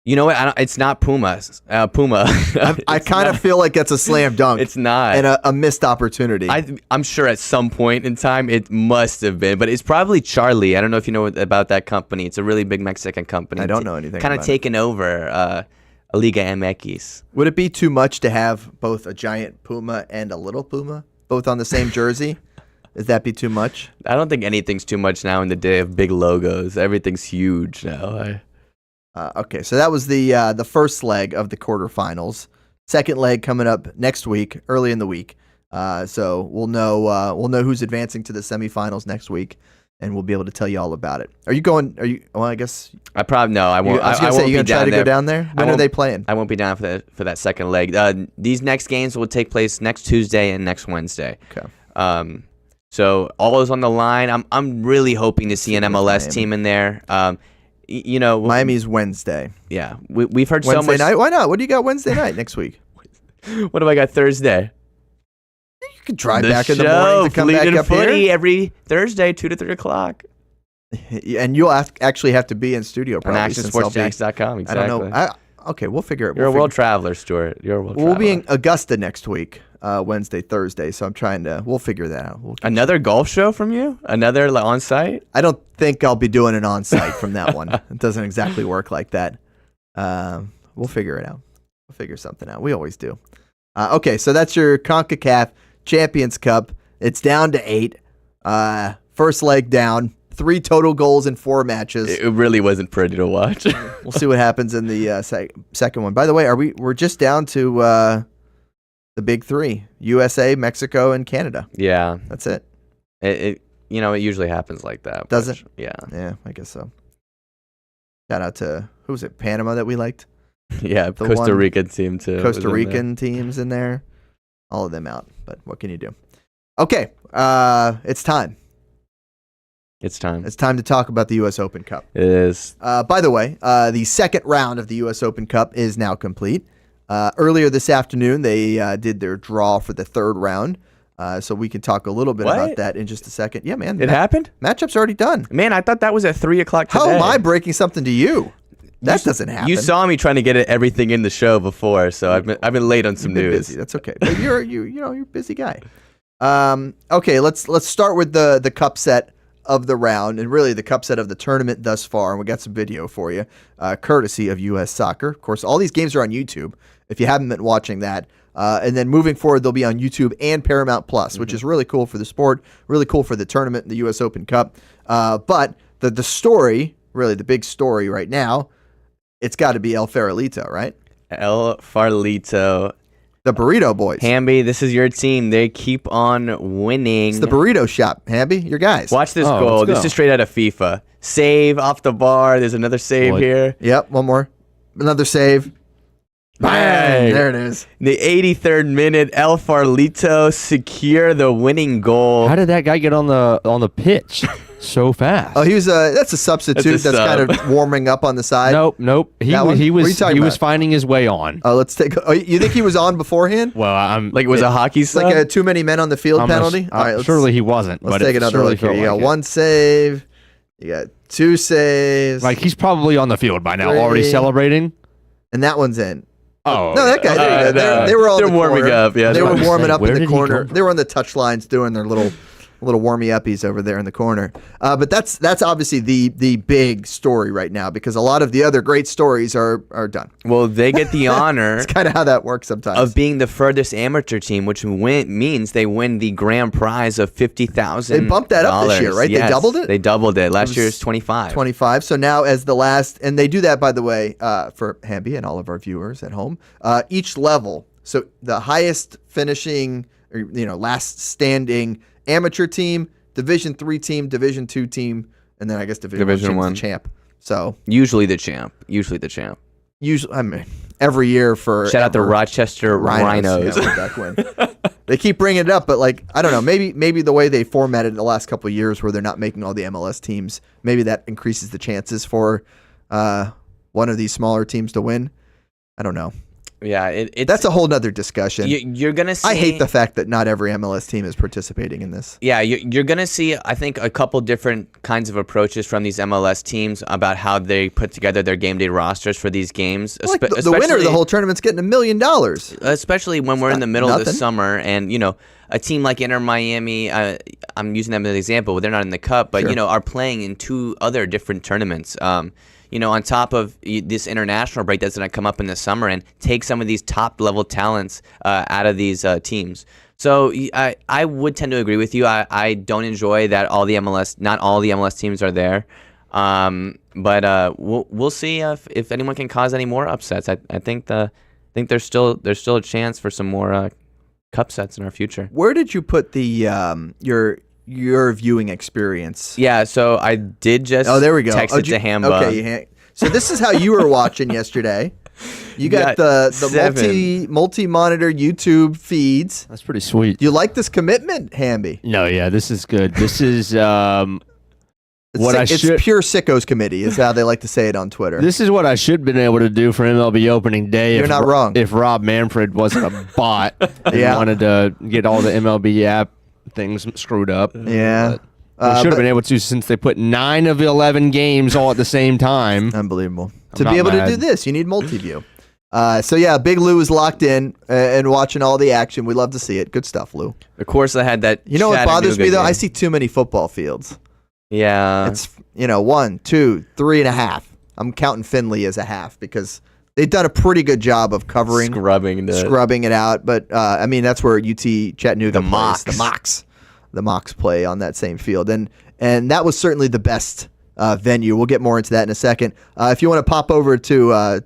You know what? It's not Puma. I kind of feel like that's a slam dunk. It's not. And a missed opportunity. I'm sure at some point in time it must have been, but it's probably Charlie. I don't know if you know about that company. It's a really big Mexican company. I don't know anything kind about of taken over Liga MX. Would it be too much to have both a giant Puma and a little Puma both on the same jersey? Does that be too much? I don't think anything's too much now in the day of big logos. Everything's huge now. Okay, so that was the first leg of the quarterfinals. Second leg coming up next week, early in the week. So we'll know who's advancing to the semifinals next week, and we'll be able to tell you all about it. Are you going? Well, I guess I probably no. I won't. I was gonna say, you gonna try to go down there. When are they playing? I won't be down for that second leg. These next games will take place next Tuesday and next Wednesday. Okay. So all is on the line. I'm really hoping to see an MLS team in there. Miami's Wednesday. Yeah, we've heard Wednesday so much. night. Why not? What do you got Wednesday night next week? What do I got Thursday? You could drive back in the morning to come Fleet back and up Footy here every Thursday, 2 to 3 o'clock. And you'll actually have to be in studio probably. On ActionSportsJacks.com. Exactly. I don't know. Okay, we'll figure it. You're a world traveler, Stuart. You're a world traveler. We'll be in Augusta next week, Wednesday, Thursday. So we'll figure that out. Another golf show from you? Another on site? I don't think I'll be doing an on site from that one. It doesn't exactly work like that. We'll figure it out. We'll figure something out. We always do. Okay, so that's your CONCACAF Champions Cup. It's down to 8. First leg down. 3 total goals in 4 matches. It really wasn't pretty to watch. We'll see what happens in the second one. By the way, we're just down to the big 3: USA, Mexico, and Canada. Yeah, that's it. It usually happens like that. Does it? Yeah, I guess so. Shout out to who was it? Panama that we liked. Yeah, Costa Rican team too. Costa Rican teams in there. All of them out. But what can you do? Okay, it's time. It's time. It's time to talk about the U.S. Open Cup. It is. By the way, the second round of the U.S. Open Cup is now complete. Earlier this afternoon, they did their draw for the third round. So we can talk a little bit about that in just a second. Yeah, man. It happened? Matchup's already done. Man, I thought that was at 3 o'clock today. How am I breaking something to you? That doesn't happen. You saw me trying to get everything in the show before, so I've been late on some news. Busy. That's okay. But you're a busy guy. Okay, let's start with the cup set of the round, and really the cup set of the tournament thus far, and we got some video for you, courtesy of U.S. Soccer. Of course, all these games are on YouTube. If you haven't been watching that, And then moving forward, they'll be on YouTube and Paramount Plus, which is really cool for the sport, really cool for the tournament, the U.S. Open Cup. But the story, really the big story right now, it's got to be El Farolito, right? El Farolito. The Burrito Boys. Hamby, this is your team. They keep on winning. It's the Burrito Shop, Hamby. Your guys. Watch this Oh, goal. let's go. This is straight out of FIFA. Save off the bar. There's another save Boy. here. Yep, one more. Another save. Bang! There it is. The 83rd minute, El Farolito secure the winning goal. How did that guy get on the pitch so fast? Oh, he was that's a substitute That's a that's kind sub. of warming up on the side. Nope. He That one? he What are you was talking he was about? finding his way on. Oh, let's take. Oh, you think he was on beforehand? Well, I'm Like it was a hockey It's sub? like a too many men on the field I'm penalty. All right, surely he wasn't. let's but take it another surely look here. felt You got like it. one save. You got two saves. Like he's probably on the field by now, already Three. celebrating. And that one's in. Oh No, that guy. There you go. no. They were all in They're the warming corner. up, yeah, they that's were what I'm warming saying. up Where in the did he corner. go? They were on the touch lines doing their little warmy uppies over there in the corner. But that's obviously the big story right now because a lot of the other great stories are done. Well, they get the honor It's kind of how that works sometimes. of being the furthest amateur team, which means they win the grand prize of $50,000. They bumped that up this year, right? They Yes, doubled it? They doubled it. Last was year's 25. 25. So now as the last, and they do that, by the way, for Hamby and all of our viewers at home, each level. So the highest finishing, or, last standing amateur team, Division 3 team, Division 2 team, and then I guess Division 1 1. champ. So Usually the champ. usually, every year for Shout out the Rochester Rhinos. Yeah, Duck win. They keep bringing it up, but I don't know. Maybe the way they formatted it the last couple of years, where they're not making all the MLS teams, maybe that increases the chances for one of these smaller teams to win. I don't know. Yeah, it's That's a whole nother discussion. you're gonna see. I hate the fact that not every MLS team is participating in this. Yeah, you're gonna see. I think a couple different kinds of approaches from these MLS teams about how they put together their game day rosters for these games. Like the winner of the whole tournament's getting $1 million. Especially when we're in the middle of the nothing. summer, and a team like Inter Miami. I'm using them as an example. They're not in the cup, but Sure. are playing in 2 other different tournaments. On top of this international break that's going to come up in the summer and take some of these top level talents out of these teams. So I would tend to agree with you. I don't enjoy that not all the MLS teams are there. But we'll see if anyone can cause any more upsets. I think there's still a chance for some more cup sets in our future. Where did you put the your viewing experience? Yeah, so I did just Oh, there we go. text it to Hamba. Okay, so this is how you were watching yesterday. You got the 7. multi-monitor YouTube feeds. That's pretty sweet. Do you like this commitment, Hamby? No, yeah, this is good. This is It's pure sickos committee is how they like to say it on Twitter. This is what I should have been able to do for MLB opening day. You're not wrong. If Rob Manfred wasn't a bot and Yeah. wanted to get all the MLB app things screwed up. Yeah. We should but- have been able to since they put 9 of 11 games all at the same time. Unbelievable. I'm To not be able to mad. do this, you need multi-view. So yeah, Big Lou is locked in and watching all the action. We love to see it. Good stuff, Lou. Of course, I had that. You know what bothers me though? Chattanooga I game. see too many football fields. Yeah. It's 1, 2, 3.5. I'm counting Finley as a half because they've done a pretty good job of covering, scrubbing it out. But that's where UT Chattanooga plays. The Mocs play on that same field, and that was certainly the best venue. We'll get more into that in a second. If you want to pop over to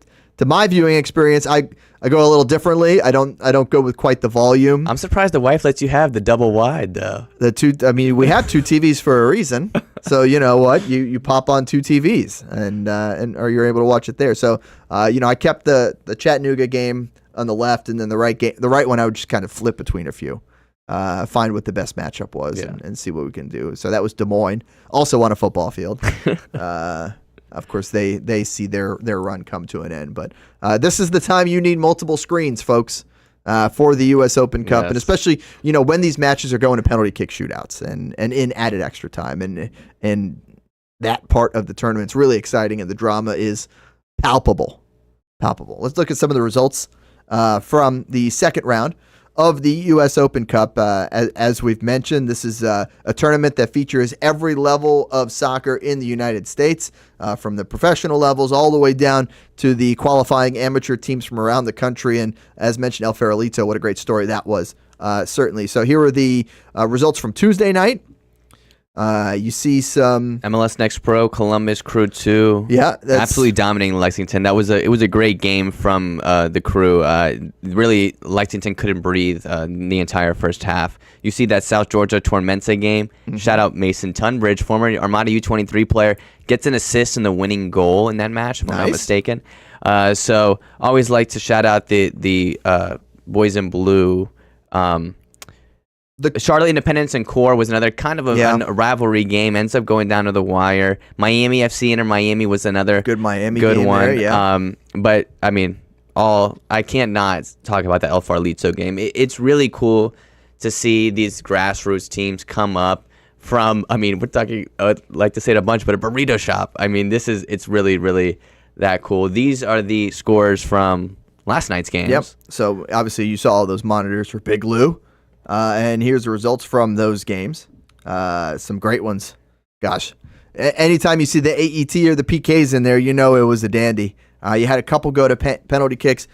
my viewing experience, I go a little differently. I don't go with quite the volume. I'm surprised the wife lets you have the double wide though. We have 2 TVs for a reason. So you know what? You pop on 2 TVs and or you're able to watch it there. So I kept the Chattanooga game on the left, and then the right one I would just kind of flip between a few. Find what the best matchup was and see what we can do. So that was Des Moines, also on a football field. Of course, they see their run come to an end. But this is the time you need multiple screens, folks, for the U.S. Open Cup. Yes. And especially, when these matches are going to penalty kick shootouts and in added extra time. And that part of the tournament's really exciting, and the drama is palpable. Let's look at some of the results from the second round of the U.S. Open Cup. As we've mentioned, this is a tournament that features every level of soccer in the United States, from the professional levels all the way down to the qualifying amateur teams from around the country. And as mentioned, El Farolito, what a great story that was, certainly. So here are the results from Tuesday night. You see some MLS Next Pro, Columbus Crew 2. Yeah, absolutely dominating Lexington. It was a great game from the Crew. Really, Lexington couldn't breathe the entire first half. You see that South Georgia Tormenta game. Mm-hmm. Shout out Mason Tunbridge, former Armada U23 player, gets an assist in the winning goal in that match, if I'm not mistaken. So always like to shout out the boys in blue. The Charlotte Independence and Core was another kind of a rivalry game. Ends up going down to the wire. Miami FC Inter Miami was another good game one. There, yeah. But I mean, I can't not talk about the El Farolito game. It's really cool to see these grassroots teams come up from. I mean, we're talking. I'd like to say it a bunch, but a burrito shop. I mean, it's really, really that cool. These are the scores from last night's games. Yep. So obviously you saw all those monitors for Big Lou. And here's the results from those games. Some great ones. Gosh, anytime you see the AET or the PKs in there, you know it was a dandy. You had a couple go to penalty kicks.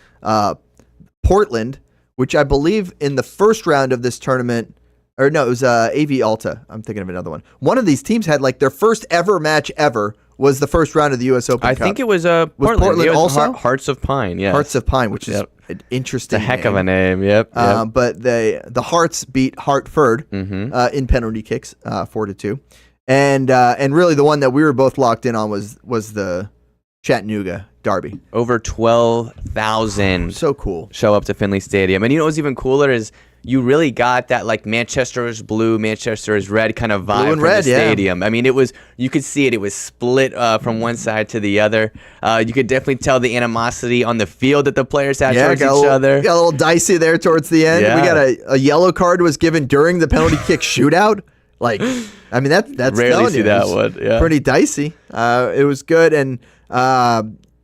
Portland, which I believe in the first round of this tournament, or no, it was AV Alta. I'm thinking of another one. One of these teams had like their first ever match ever was the first round of the U.S. Open Cup. I think it was Portland. Portland also? Hearts of Pine, yeah. Hearts of Pine, which is an interesting name. The heck name. of a name, yep. But the Hearts beat Hartford in penalty kicks, 4-2. And really the one that we were both locked in on was the Chattanooga derby. Over 12,000 so cool. Show up to Finley Stadium. And you know what's even cooler is you really got that like Manchester is blue, Manchester is red kind of vibe from the stadium. I mean, you could see it. It was split from one side to the other. You could definitely tell the animosity on the field that the players had towards each other. Got a little dicey there towards the end. Yeah. We got a yellow card was given during the penalty kick shootout. Like, I mean, that's rarely see that one. Yeah. Pretty dicey. It was good. And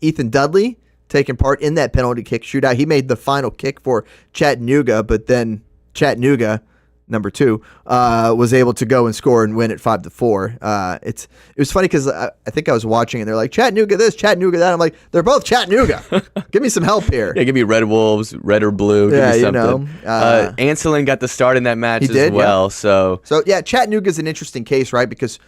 Ethan Dudley taking part in that penalty kick shootout. He made the final kick for Chattanooga, but then Chattanooga, number 2, was able to go and score and win at 5-4. It was funny because I think I was watching and they're like, Chattanooga this, Chattanooga that. I'm like, they're both Chattanooga. Give me some help here. Yeah, give me Red Wolves, red or blue. Give me something. Anselin got the start in that match as well. Yeah. So yeah, Chattanooga's an interesting case, right? Because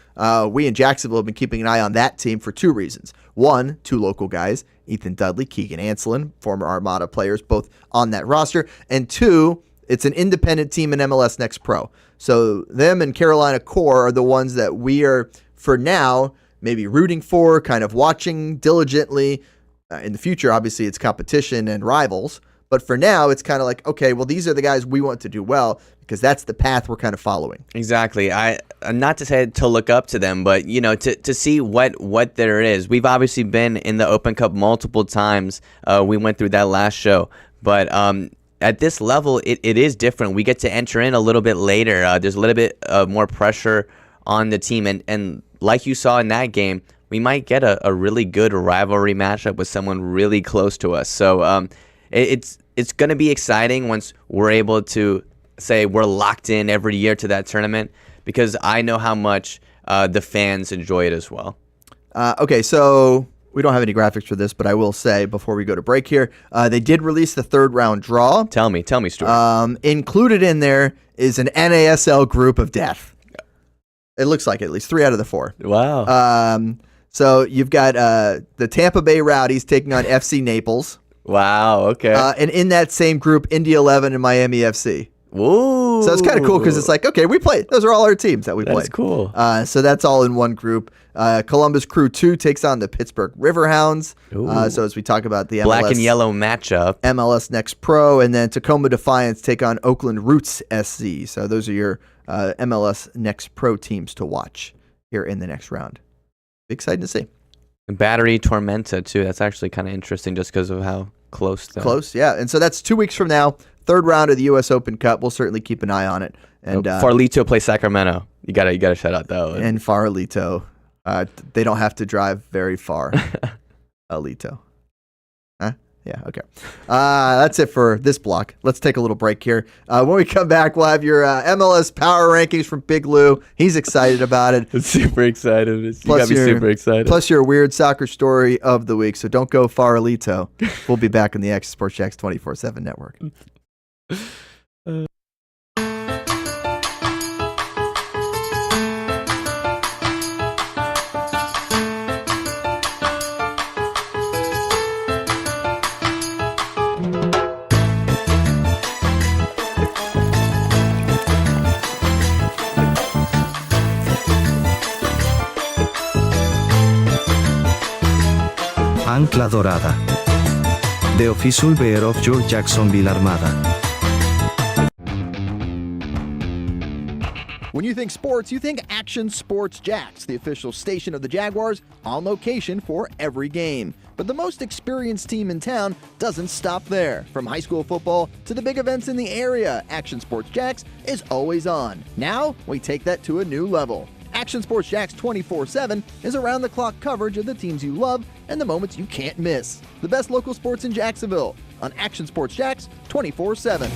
we in Jacksonville have been keeping an eye on that team for 2 reasons. 1, 2 local guys, Ethan Dudley, Keegan Anselin, former Armada players, both on that roster. And 2, it's an independent team in MLS Next Pro. So them and Carolina Core are the ones that we are, for now, maybe rooting for, kind of watching diligently. In the future, obviously, it's competition and rivals. But for now, it's kind of like, okay, well, these are the guys we want to do well because that's the path we're kind of following. Exactly. Not to say to look up to them, but, you know, to see what there is. We've obviously been in the Open Cup multiple times. We went through that last show. But at this level, it is different. We get to enter in a little bit later. There's a little bit more pressure on the team. And like you saw in that game, we might get a really good rivalry matchup with someone really close to us. So it's going to be exciting once we're able to say we're locked in every year to that tournament because I know how much the fans enjoy it as well. Okay, so we don't have any graphics for this, but I will say before we go to break here, they did release the 3rd round draw. Tell me, Stuart. Included in there is an NASL group of death. It looks like at least 3 out of the 4. Wow. So you've got the Tampa Bay Rowdies taking on FC Naples. Wow, okay. And in that same group, Indy 11 and Miami FC. Whoa. So it's kind of cool because it's like, okay, we played. Those are all our teams that we played. That's cool. So that's all in one group. Columbus Crew 2 takes on the Pittsburgh Riverhounds. So as we talk about the black and yellow matchup. MLS Next Pro, and then Tacoma Defiance take on Oakland Roots SC. So those are your MLS Next Pro teams to watch here in the next round. Exciting to see. Battery Tormenta too. That's actually kind of interesting just because of how close. Close, yeah. And so that's 2 weeks from now. 3rd round of the U.S. Open Cup. We'll certainly keep an eye on it. And Farolito plays Sacramento. You gotta shout out that one. And Farolito, they don't have to drive very far. Alito, huh? Yeah, okay. That's it for this block. Let's take a little break here. When we come back, we'll have your MLS power rankings from Big Lou. He's excited about it. I'm super excited. You got me super excited. Plus your weird soccer story of the week. So don't go far, Alito. We'll be back on the Action Sports Jacks 24/7 network. Ancla Dorada. The official bear of your Jacksonville Armada. When you think sports, you think Action Sports Jacks, the official station of the Jaguars, on location for every game. But the most experienced team in town doesn't stop there. From high school football to the big events in the area, Action Sports Jacks is always on. Now, we take that to a new level. Action Sports Jacks 24/7 is around-the-clock coverage of the teams you love and the moments you can't miss. The best local sports in Jacksonville on Action Sports Jacks 24/7.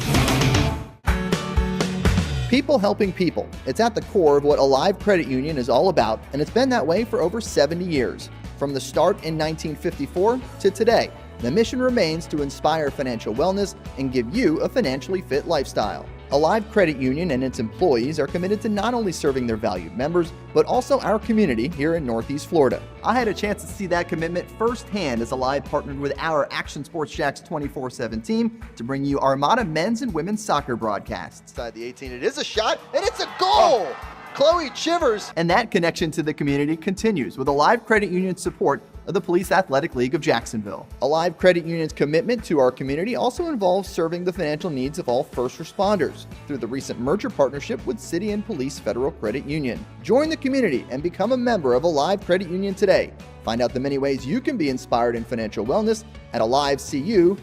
People helping people. It's at the core of what Alive Credit Union is all about, and it's been that way for over 70 years. From the start in 1954 to today, the mission remains to inspire financial wellness and give you a financially fit lifestyle. Alive Credit Union and its employees are committed to not only serving their valued members, but also our community here in Northeast Florida. I had a chance to see that commitment firsthand as Alive partnered with our Action Sports Jacks 24/7 team to bring you Armada men's and women's soccer broadcasts. Inside the 18, it is a shot, and it's a goal! Chloe Chivers! And that connection to the community continues with Alive Credit Union's support of the Police Athletic League of Jacksonville. Alive Credit Union's commitment to our community also involves serving the financial needs of all first responders through the recent merger partnership with City and Police Federal Credit Union. Join the community and become a member of Alive Credit Union today. Find out the many ways you can be inspired in financial wellness at alivecu.coop.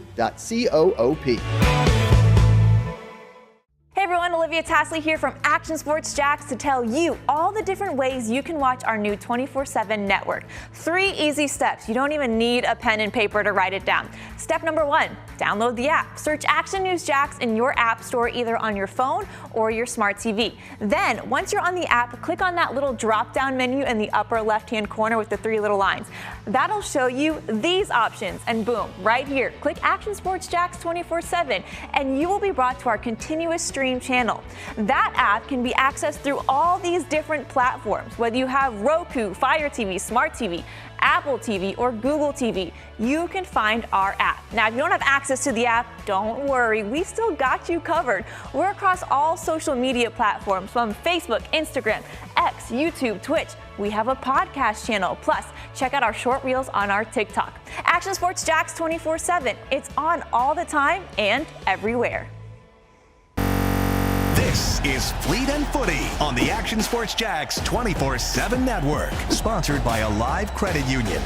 Hey everyone, Olivia Tasley here from Action Sports Jacks to tell you all the different ways you can watch our new 24/7 network. 3 easy steps. You don't even need a pen and paper to write it down. Step number 1, download the app. Search Action News Jacks in your app store either on your phone or your smart TV. Then, once you're on the app, click on that little drop-down menu in the upper left-hand corner with the 3 little lines. That'll show you these options, and boom, right here, click Action Sports Jacks 24/7, and you will be brought to our continuous stream channel. That app can be accessed through all these different platforms. Whether you have Roku, Fire TV, Smart TV, Apple TV, or Google TV, you can find our app. Now, if you don't have access to the app, don't worry, we still got you covered. We're across all social media platforms from Facebook, Instagram, X, YouTube, Twitch. We have a podcast channel. Plus, check out our short reels on our TikTok. Action Sports Jacks 24/7. It's on all the time and everywhere. This is Fleet and Footy on the Action Sports Jacks 24/7 network, sponsored by Alive Credit Union.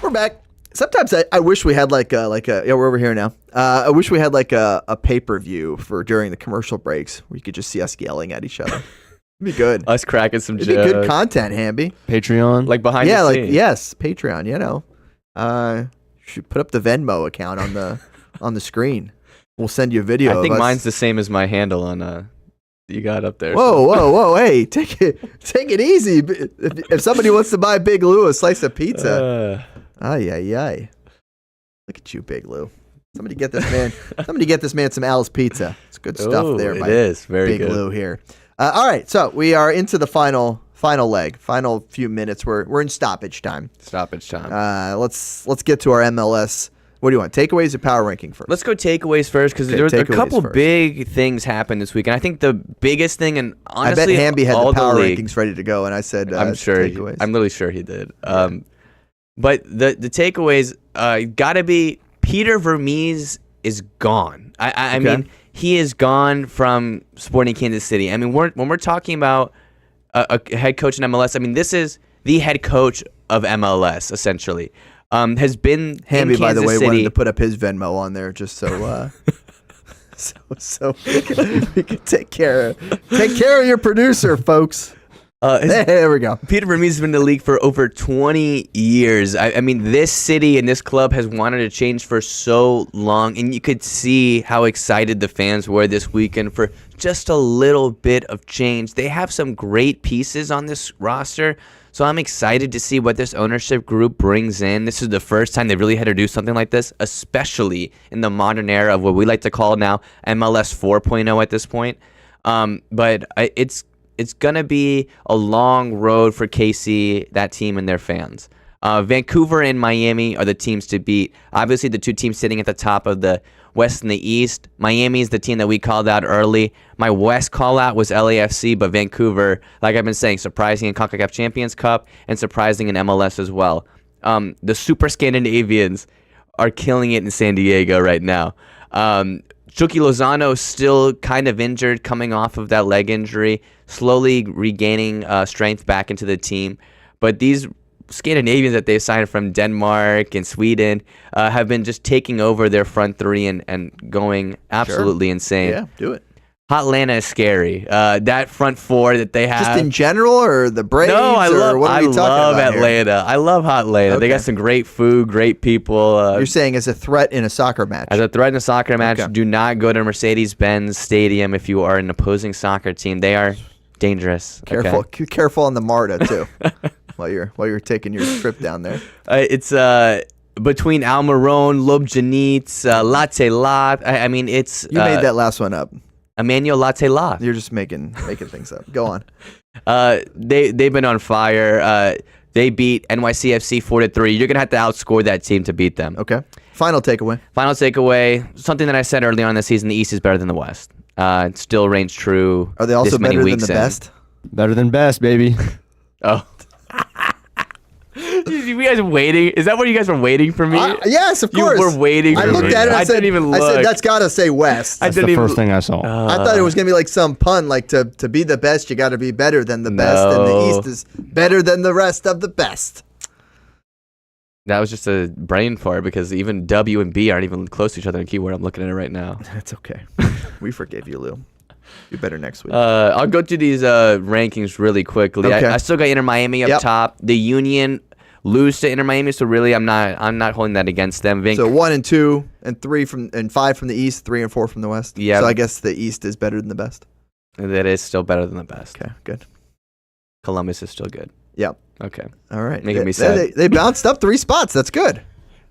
We're back. Sometimes I wish we had like a yeah, we're over here now. I wish we had like a pay-per-view for during the commercial breaks where you could just see us yelling at each other. It'd be good. Us cracking some jokes. It'd be good content, Hamby. Patreon. Like behind the scenes. Yes, Patreon, you know. Should put up the Venmo account on the screen. We'll send you a video. I think of us. mine's the same as my handle on you got up there. Whoa, hey, take it easy. If somebody wants to buy Big Lou a slice of pizza. Ay. Look at you, Big Lou. Somebody get this man some Al's pizza. It's good stuff there. It is very Big good. Lou here. All right, so we are into the final leg, final few minutes. We're in stoppage time. Let's get to our MLS. What do you want? Takeaways or power ranking first? Let's go takeaways first because there were a couple big things happened this week, and I think the biggest thing, and honestly, I bet Hamby had the power league, rankings ready to go, and I said, I'm sure. Takeaways. I'm really sure he did. Yeah. But the takeaways got to be Peter Vermees is gone. I mean, he is gone from Sporting Kansas City. I mean, when we're talking about a head coach in MLS, I mean, this is the head coach of MLS essentially. Has been Hamby, in Kansas by the way, City. wanted to put up his Venmo on there just so so we can take care of your producer, folks. There we go. Peter Vermes has been in the league for over 20 years. I mean, this city and this club has wanted to change for so long, and you could see how excited the fans were this weekend for just a little bit of change. They have some great pieces on this roster, so I'm excited to see what this ownership group brings in. This is the first time they've really had to do something like this, especially in the modern era of what we like to call now MLS 4.0 at this point. But it's going to be a long road for KC, that team, and their fans. Vancouver and Miami are the teams to beat. Obviously, the two teams sitting at the top of the West and the East. Miami is the team that we called out early. My West call-out was LAFC, but Vancouver, like I've been saying, surprising in CONCACAF Champions Cup and surprising in MLS as well. The Super Scandinavians are killing it in San Diego right now. Chucky Lozano still kind of injured, coming off of that leg injury, slowly regaining strength back into the team. But these Scandinavians that they've signed from Denmark and Sweden have been just taking over their front three and going absolutely insane. Yeah, do it. Atlanta is scary. That front four that they have. Just in general, or the Braves? No, I love Atlanta. Here? I love Atlanta. Okay. They got some great food, great people. You're saying as a threat in a soccer match? As a threat in a soccer match, do not go to Mercedes-Benz Stadium if you are an opposing soccer team. They are dangerous. Careful, okay? Careful on the MARTA too. while you're taking your trip down there. It's between Almiron, Lobjanitz, Latte Lat. I mean, it's you made that last one up. Emmanuel Latte Lat. You're just making things up. Go on. They've been on fire. They beat NYCFC 4-3. You're gonna have to outscore that team to beat them. Okay. Final takeaway. Something that I said early on in the season: the East is better than the West. It still reigns true. Are they also better than the best? Better than best, baby. Oh. You guys waiting? Is that what you guys were waiting for me? Yes, of course. You were waiting for me. I looked at it and I said, didn't even look. I said, that's got to say West. That's the first thing I saw. I thought it was going to be like some pun, like to be the best, you got to be better than the best, and the East is better than the rest of the best. That was just a brain fart because even W and B aren't even close to each other in keyword. I'm looking at it right now. That's okay. We forgave you, Lou. Do better next week. I'll go through these rankings really quickly. Okay. I still got Inter Miami up top. The Union lose to Inter Miami, so really I'm not holding that against them. So 1 and 2 and 3 and 5 from the East, 3 and 4 from the West. Yeah. So I guess the East is better than the best. That is still better than the best. Okay, good. Columbus is still good. Yep. Okay. All right. Making me sad. They bounced up 3 spots. That's good.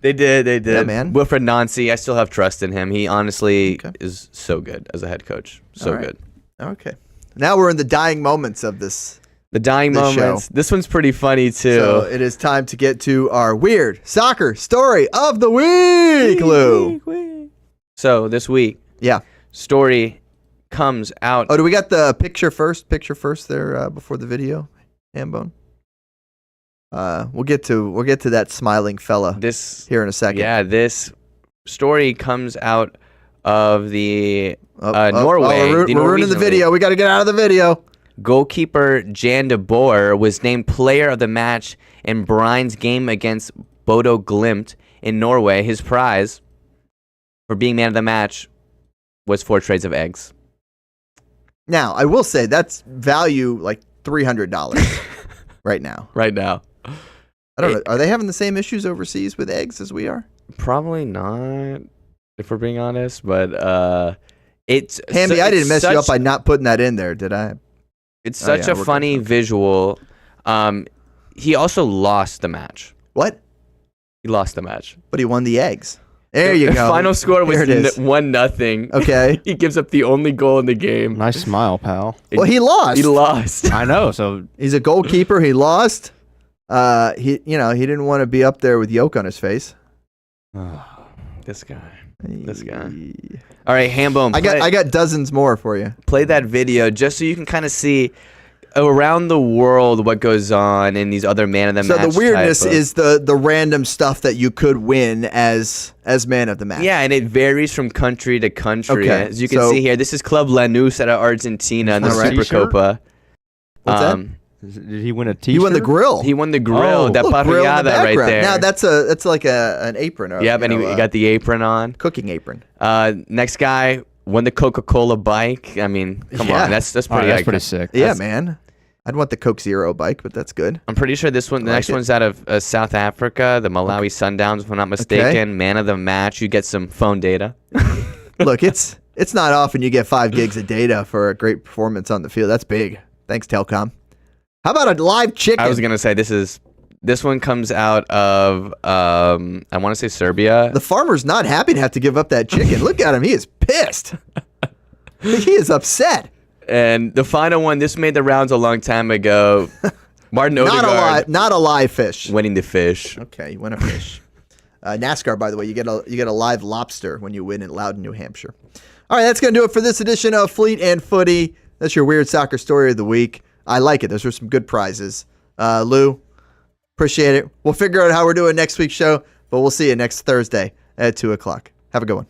They did. Yeah, man. Wilfred Nancy, I still have trust in him. He honestly is so good as a head coach. So good. Okay. Now we're in the dying moments of this. The dying moments. Show. This one's pretty funny too. So it is time to get to our weird soccer story of the week, Lou. So this week, story comes out. Oh, do we got the picture first? Picture first there before the video, Hambone. We'll get to that smiling fella here in a second. Yeah, this story comes out of the Norway. We're ruining the video. We got to get out of the video. Goalkeeper Jan de Boer was named player of the match in Brine's game against Bodo Glimt in Norway. His prize for being man of the match was 4 trays of eggs. Now, I will say that's value like $300 right now. Right now. I don't know. Are they having the same issues overseas with eggs as we are? Probably not, if we're being honest. But it's Hamby, I didn't mess you up by not putting that in there, did I? It's such a funny visual. He also lost the match. What? He lost the match. But he won the eggs. There you go. Final score was 1-0. Okay. He gives up the only goal in the game. Nice smile, pal. Well, he lost. He lost. I know. So he's a goalkeeper. He lost. He didn't want to be up there with yolk on his face. This guy. All right, Hambone. I got dozens more for you. Play that video just so you can kind of see around the world what goes on in these other man of the match. So the weirdness is the random stuff that you could win as man of the match. Yeah, and it varies from country to country. Okay, as you can see here, this is Club Lanús out of Argentina in the Supercopa. What's that? Did he win a T-shirt? He won the grill. He won the grill. That parrillada right there. Now that's like an apron. Yeah, and he got the apron on. Cooking apron. Next guy won the Coca-Cola bike. I mean, come on, that's pretty. That's pretty sick. Yeah, man. I'd want the Coke Zero bike, but that's good. I'm pretty sure the next one's out of South Africa, the Malawi Sundowns, if I'm not mistaken. Okay. Man of the match. You get some phone data. Look, it's not often you get 5 gigs of data for a great performance on the field. That's big. Thanks, Telcom. How about a live chicken? I was gonna say this one comes out of I want to say Serbia. The farmer's not happy to have to give up that chicken. Look at him. He is pissed. He is upset. And the final one, this made the rounds a long time ago. Martin Odegaard. Not a live fish. Winning the fish. Okay, you win a fish. NASCAR, by the way, you get a live lobster when you win in Loudon, New Hampshire. All right, that's going to do it for this edition of Fleet and Footy. That's your weird soccer story of the week. I like it. Those are some good prizes. Lou, appreciate it. We'll figure out how we're doing next week's show, but we'll see you next Thursday at 2 o'clock. Have a good one.